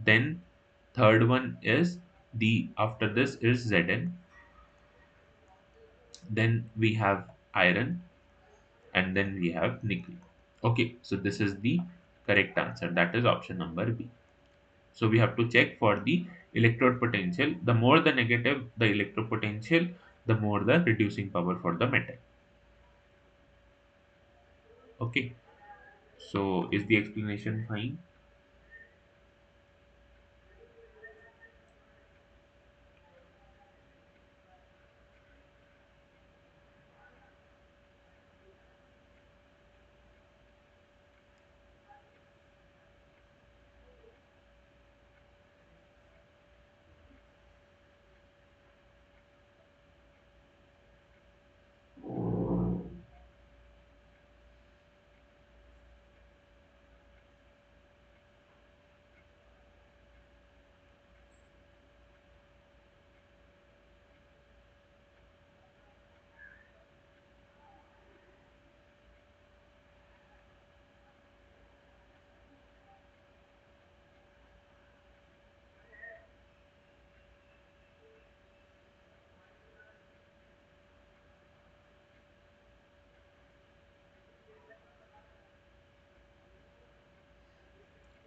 Then third one is the after this is Zn. Then we have iron and then we have nickel. Okay, so this is the correct answer. That is option number B. So we have to check for the electrode potential. The more the negative the electrode potential, the more the reducing power for the metal. Okay, so is the explanation fine?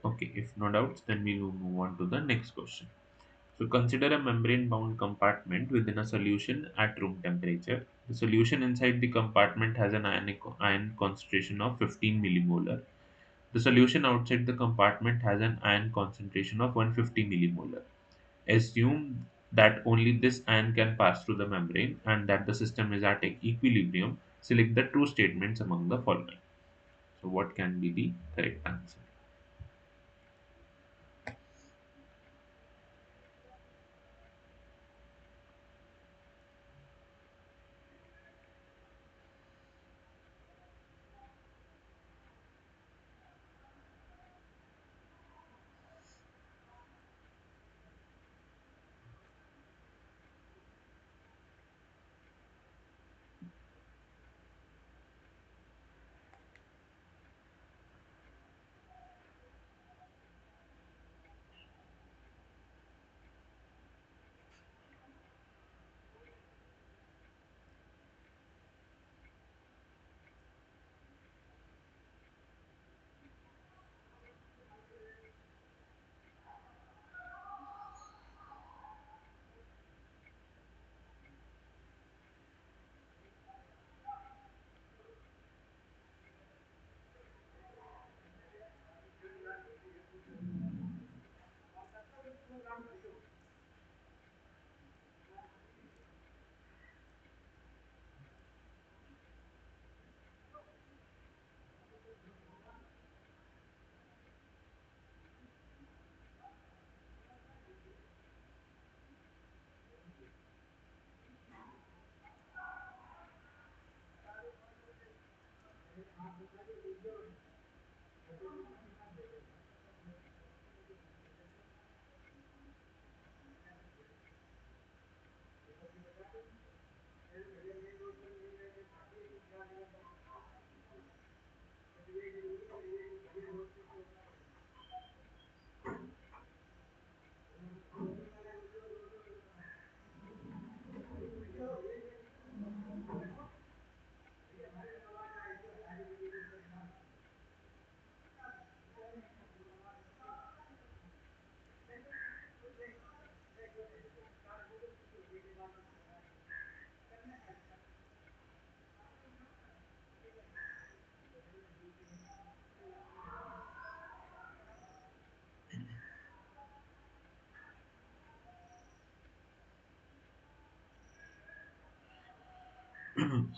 Okay, if no doubts, then we will move on to the next question. So consider a membrane-bound compartment within a solution at room temperature. The solution inside the compartment has an ion concentration of 15 millimolar. The solution outside the compartment has an ion concentration of 150 millimolar. Assume that only this ion can pass through the membrane and that the system is at equilibrium. Select the true statements among the following. So what can be the correct answer?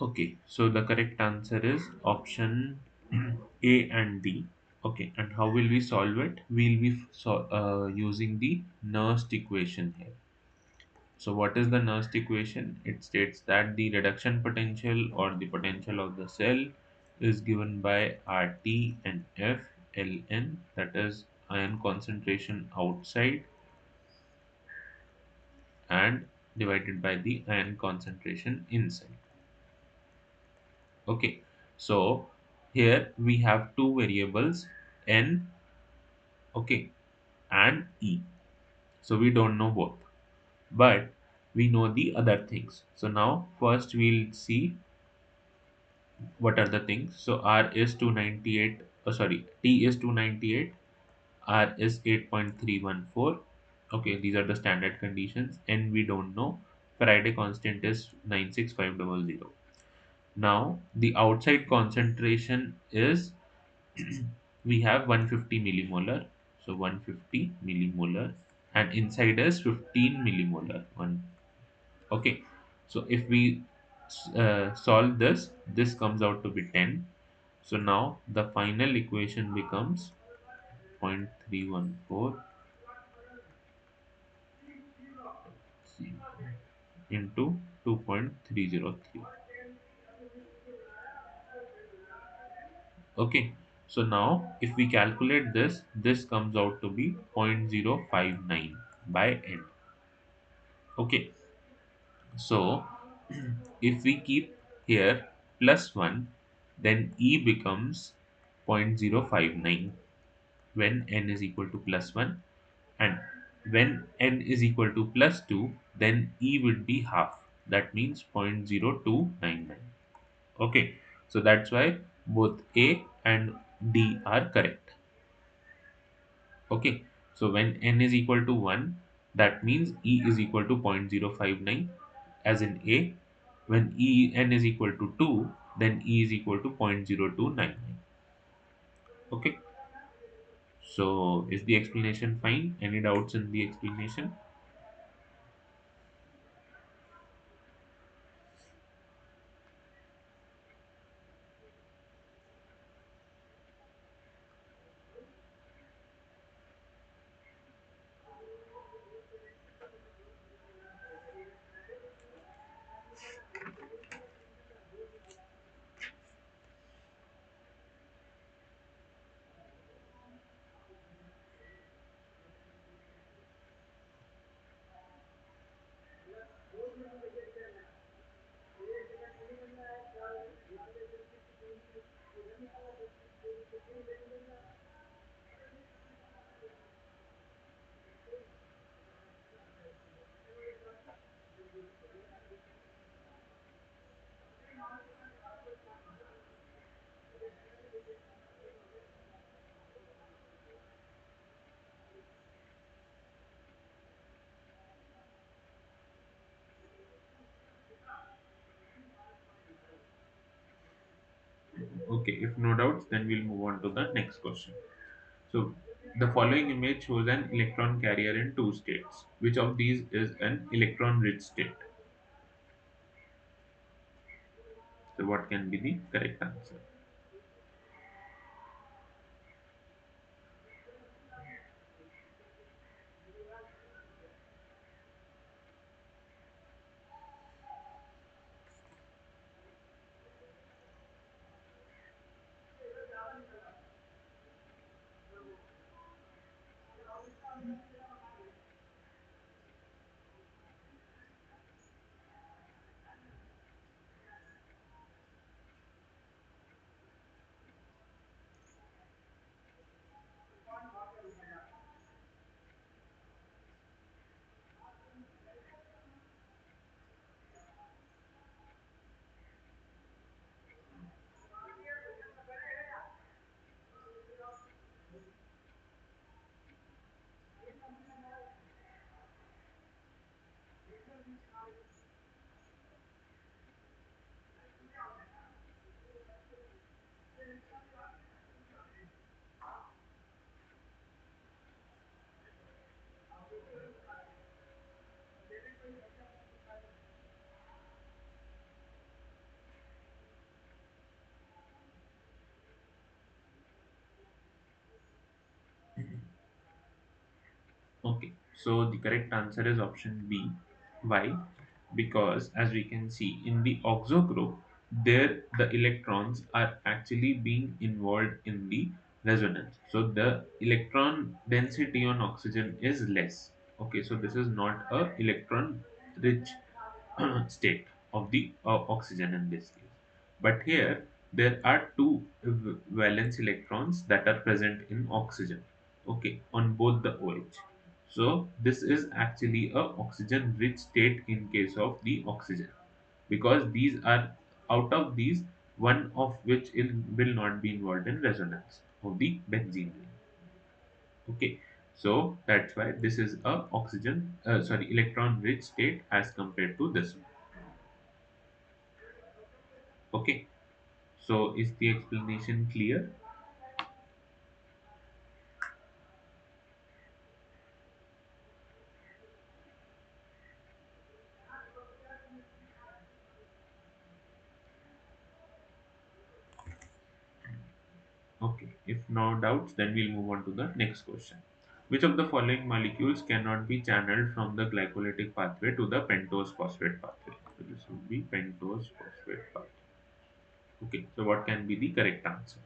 Okay, so the correct answer is option A and D. Okay, and how will we solve it? We'll be using the Nernst equation here. So, what is the Nernst equation? It states that the reduction potential or the potential of the cell is given by RT and F Ln, that is ion concentration outside, and divided by the ion concentration inside. Okay, so here we have two variables N, okay, and E. So we don't know both, but we know the other things. So now first we'll see what are the things. So R is 298, sorry, T is 298, R is 8.314. Okay, these are the standard conditions, and we don't know. Faraday constant is 96500. Now the outside concentration is we have 150 millimolar, so 150 millimolar, and inside is 15 millimolar. One, okay, so if we solve this, this comes out to be 10. So now the final equation becomes 0.314 into 2.303. Okay, so now if we calculate this, this comes out to be 0.059 by n. Okay, so if we keep here plus 1, then E becomes 0.059 when n is equal to plus 1, and when n is equal to plus 2, then E would be half. That means 0.0299. Okay, so that's why both A and D are correct. Okay, so when n is equal to 1, that means E is equal to 0.059 as in A. When n is equal to 2, then E is equal to 0.0299. Okay, so is the explanation fine? Any doubts in the explanation? Okay, if no doubts, then we'll move on to the next question. So, the following image shows an electron carrier in two states. Which of these is an electron rich state? So, what can be the correct answer? So the correct answer is option B. Why? Because as we can see in the oxo group, there the electrons are actually being involved in the resonance. So the electron density on oxygen is less. Okay, so this is not a electron rich state of the oxygen in this case. But here there are two valence electrons that are present in oxygen. Okay, on both the OH. So this is actually a oxygen rich state in case of the oxygen, because these are, out of these, one of which will not be involved in resonance of the benzene ring. Okay, so that's why this is a oxygen sorry, electron rich state as compared to this one. Okay, so is the explanation clear? Okay, if no doubts, then we'll move on to the next question. Which of the following molecules cannot be channeled from the glycolytic pathway to the pentose phosphate pathway? So this would be pentose phosphate pathway. Okay, so what can be the correct answer?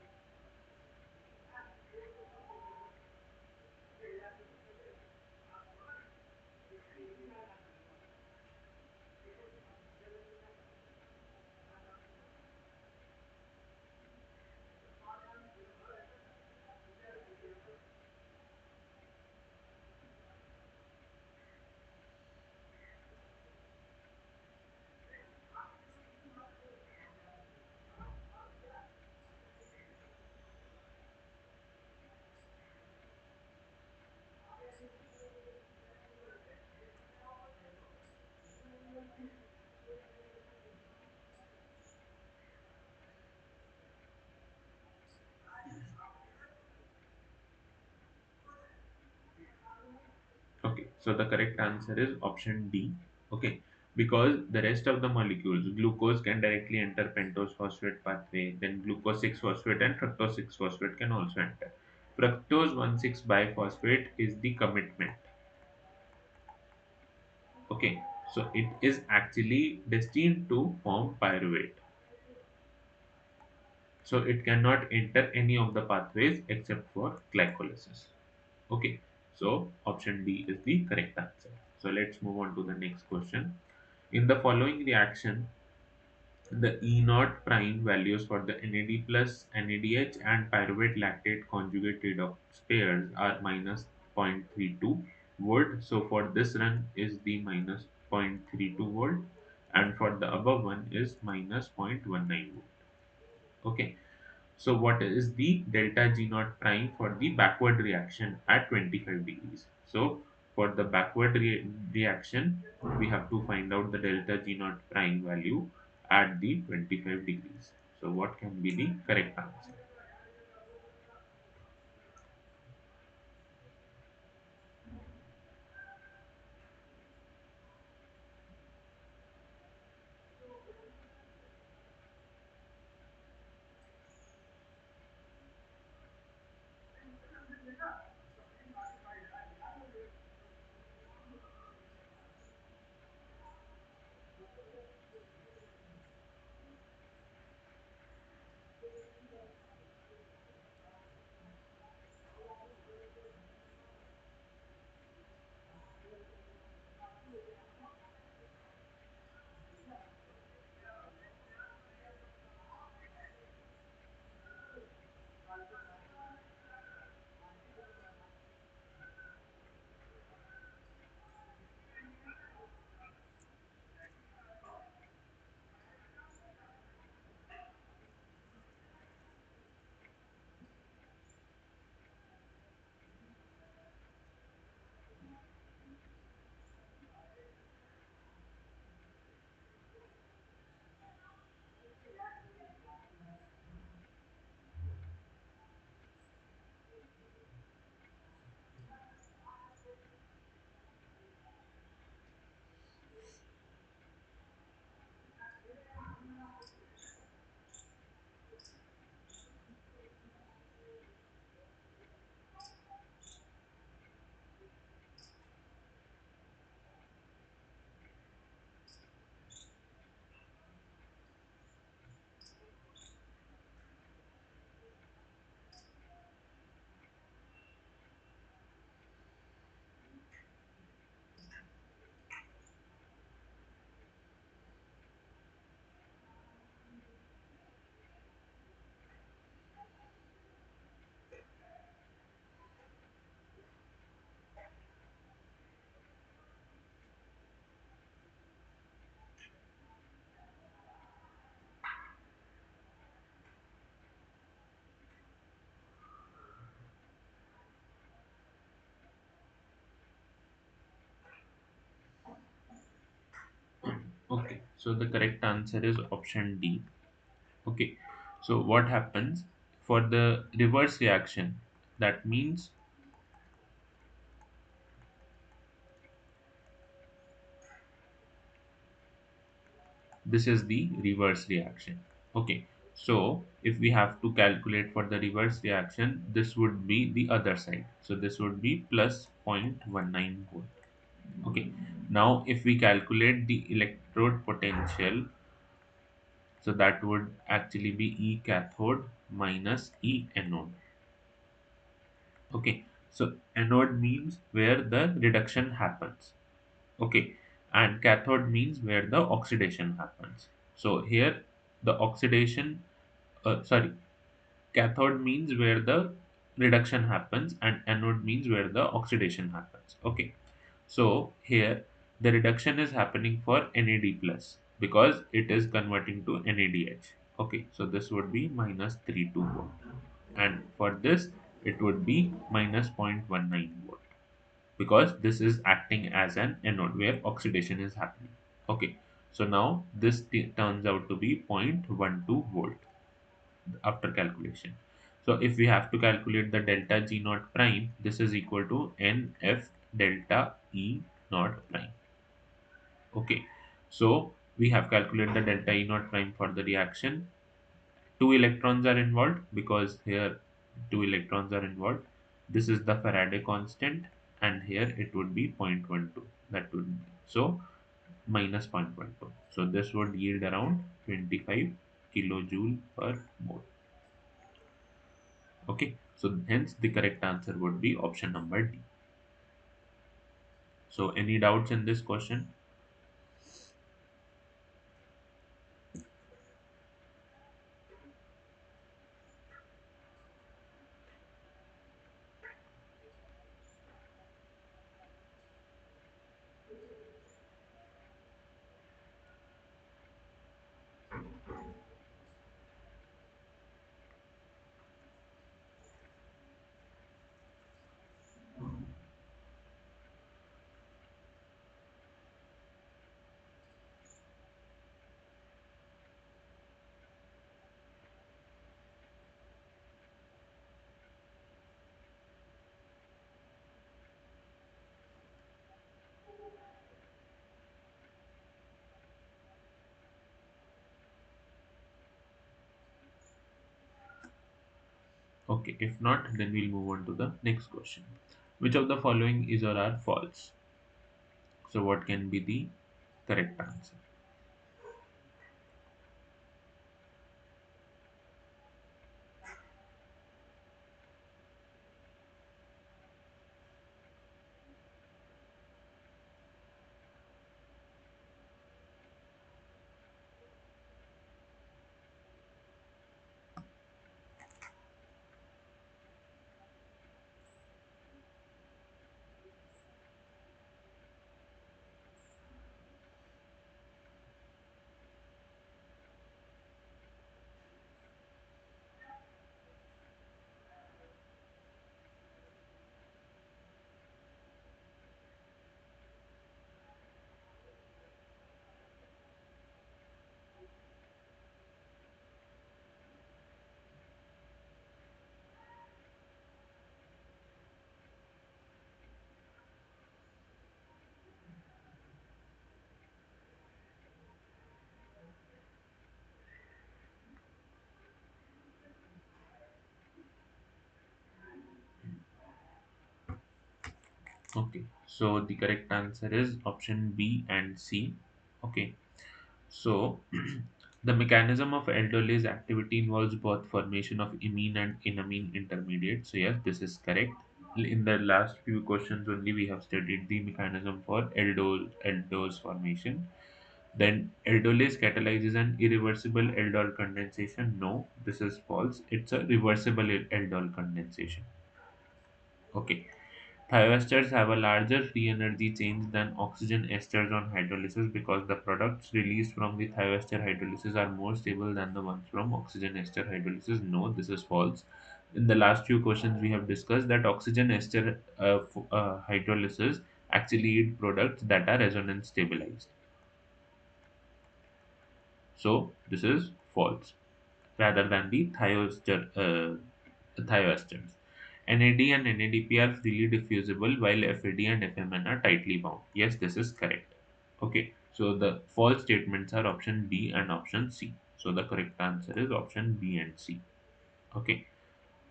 Okay, so the correct answer is option D. Okay, because the rest of the molecules, glucose can directly enter pentose phosphate pathway, then glucose 6 phosphate and fructose 6 phosphate can also enter. Fructose 1,6 biphosphate is the commitment. Okay, so it is actually destined to form pyruvate. So it cannot enter any of the pathways except for glycolysis. Okay, so option D is the correct answer. So let's move on to the next question. In the following reaction, the E naught prime values for the NAD plus NADH and pyruvate lactate conjugate redox pairs are minus 0.32 volt. So for this run is the minus 0.32 volt, and for the above one is minus 0.19 volt. Okay, so what is the delta G naught prime for the backward reaction at 25 degrees? So for the backward reaction, we have to find out the delta G naught prime value at the 25 degrees. So what can be the correct answer? So the correct answer is option D. Okay. So what happens for the reverse reaction? That means this is the reverse reaction. Okay. So if we have to calculate for the reverse reaction, this would be the other side. So this would be plus 0.19 volt. Okay. Now if we calculate the electrode potential, so that would actually be E cathode minus E anode. Okay. So anode means where the reduction happens. Okay. And cathode means where the oxidation happens. So here the oxidation, sorry, cathode means where the reduction happens and anode means where the oxidation happens. Okay. So here the reduction is happening for NAD plus because it is converting to NADH. Okay. So this would be minus 32 volt. And for this it would be minus 0.19 volt because this is acting as an anode where oxidation is happening. Okay. So now this turns out to be 0.12 volt after calculation. So if we have to calculate the delta G naught prime, this is equal to NF delta E naught prime. Okay. So we have calculated the delta E naught prime for the reaction. Two electrons are involved because here two electrons are involved. This is the Faraday constant and here it would be 0.12. That would be so minus 0.12. So this would yield around 25 kilojoule per mole. Okay, so hence the correct answer would be option number D. So any doubts in this question? Okay, if not, then we'll move on to the next question. Which of the following is or are false? So what can be the correct answer? Okay, so the correct answer is option B and C. Okay, so the mechanism of aldolase activity involves both formation of imine and enamine intermediate. So yes, this is correct. In the last few questions only we have studied the mechanism for aldose formation. Then aldolase catalyzes an irreversible aldol condensation. No, this is false. It's a reversible aldol condensation. Okay. Thioesters have a larger free energy change than oxygen esters on hydrolysis because the products released from the thioester hydrolysis are more stable than the ones from oxygen ester hydrolysis. No, this is false. In the last few questions, we have discussed that oxygen ester hydrolysis actually yield products that are resonance stabilized. So this is false rather than the thioesters. NAD and NADP are freely diffusible while FAD and FMN are tightly bound. Yes, this is correct. Okay, so the false statements are option B and option C. So the correct answer is option B and C. Okay,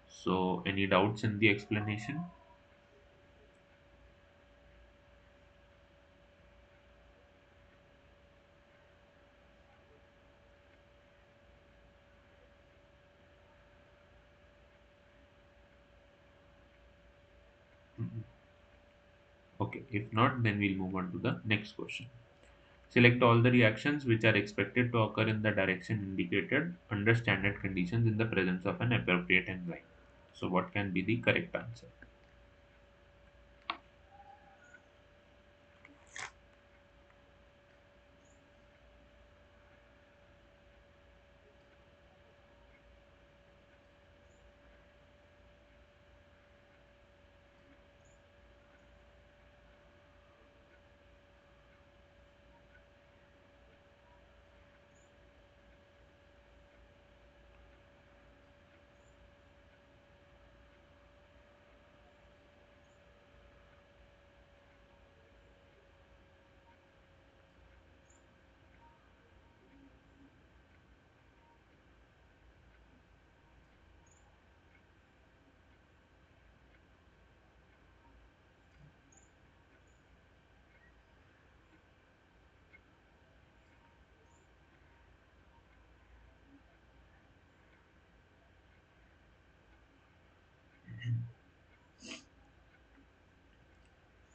so any doubts in the explanation? Mhm. Okay, if not, then we'll move on to the next question. Select all the reactions which are expected to occur in the direction indicated under standard conditions in the presence of an appropriate enzyme. So, what can be the correct answer?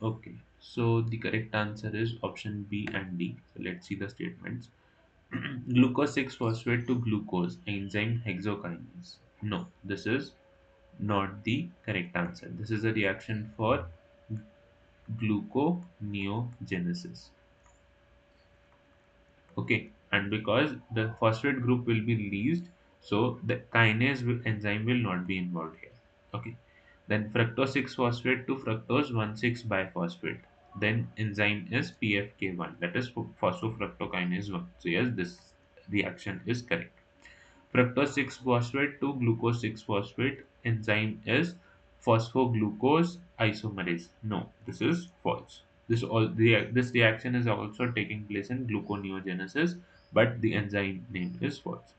Okay, so the correct answer is option B and D. So, let's see the statements. Glucose 6 phosphate to glucose enzyme hexokinase. No, this is not the correct answer. This is a reaction for gluconeogenesis. Okay, and because the phosphate group will be released, so the enzyme will not be involved here. Okay, then fructose 6 phosphate to fructose 1,6 biphosphate. Then enzyme is PFK1, that is phosphofructokinase 1. So yes, this reaction is correct. Fructose 6 phosphate to glucose 6 phosphate enzyme is phosphoglucose isomerase. No, this is false. This reaction is also taking place in gluconeogenesis, but the enzyme name is false.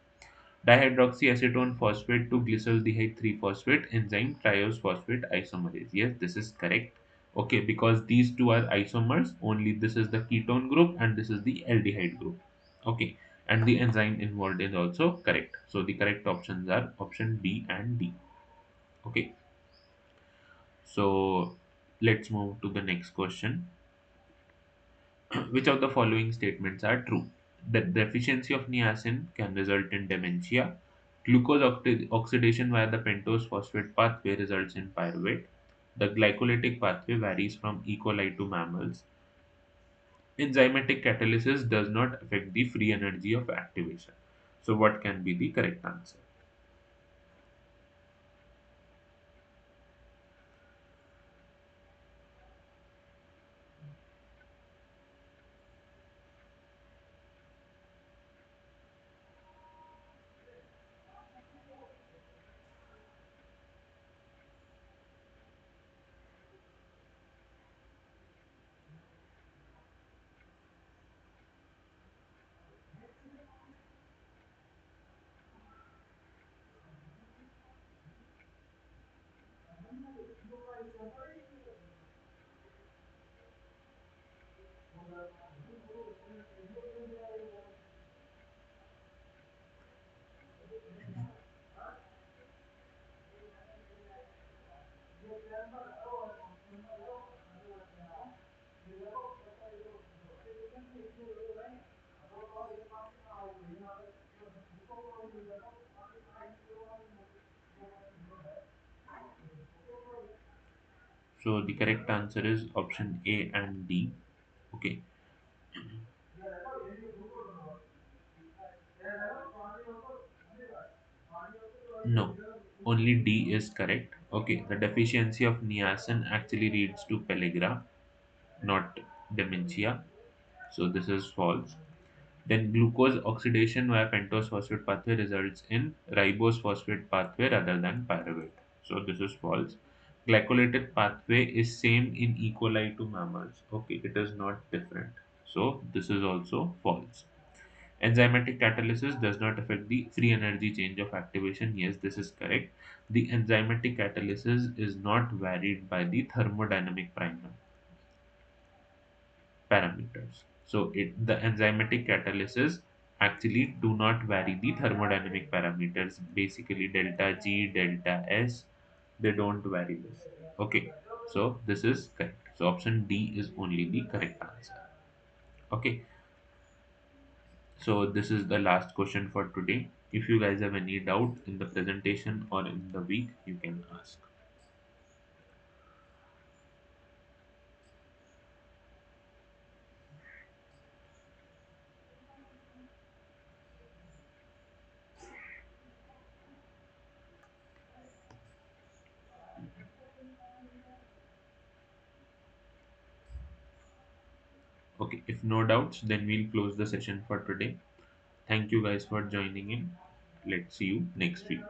Dihydroxyacetone phosphate to glyceraldehyde 3 phosphate enzyme triose phosphate isomerase. Yes, this is correct. Okay, because these two are isomers, only this is the ketone group and this is the aldehyde group. Okay, and the enzyme involved is also correct. So the correct options are option B and D. Okay, so let's move to the next question. Which of the following statements are true? The deficiency of niacin can result in dementia. Oxidation via the pentose phosphate pathway results in pyruvate. The glycolytic pathway varies from E. coli to mammals. Enzymatic catalysis does not affect the free energy of activation. So, what can be the correct answer? So, the correct answer is option A and D. Okay, no, only D is correct. Okay, the deficiency of niacin actually leads to pellagra, not dementia. So this is false. Then glucose oxidation via pentose phosphate pathway results in ribose phosphate pathway rather than pyruvate. So this is false. Glycolytic pathway is same in E. coli to mammals. Okay, it is not different. So this is also false. Enzymatic catalysis does not affect the free energy change of activation. Yes, this is correct. The enzymatic catalysis is not varied by the thermodynamic parameters. So the enzymatic catalysis actually do not vary the thermodynamic parameters. Basically, delta G, delta S, they don't vary this. Okay, so this is correct. So option D is only the correct answer. Okay, so this is the last question for today. If you guys have any doubt in the presentation or in the week, you can ask. Okay, if no doubts, then we'll close the session for today. Thank you guys for joining in. Let's see you next week.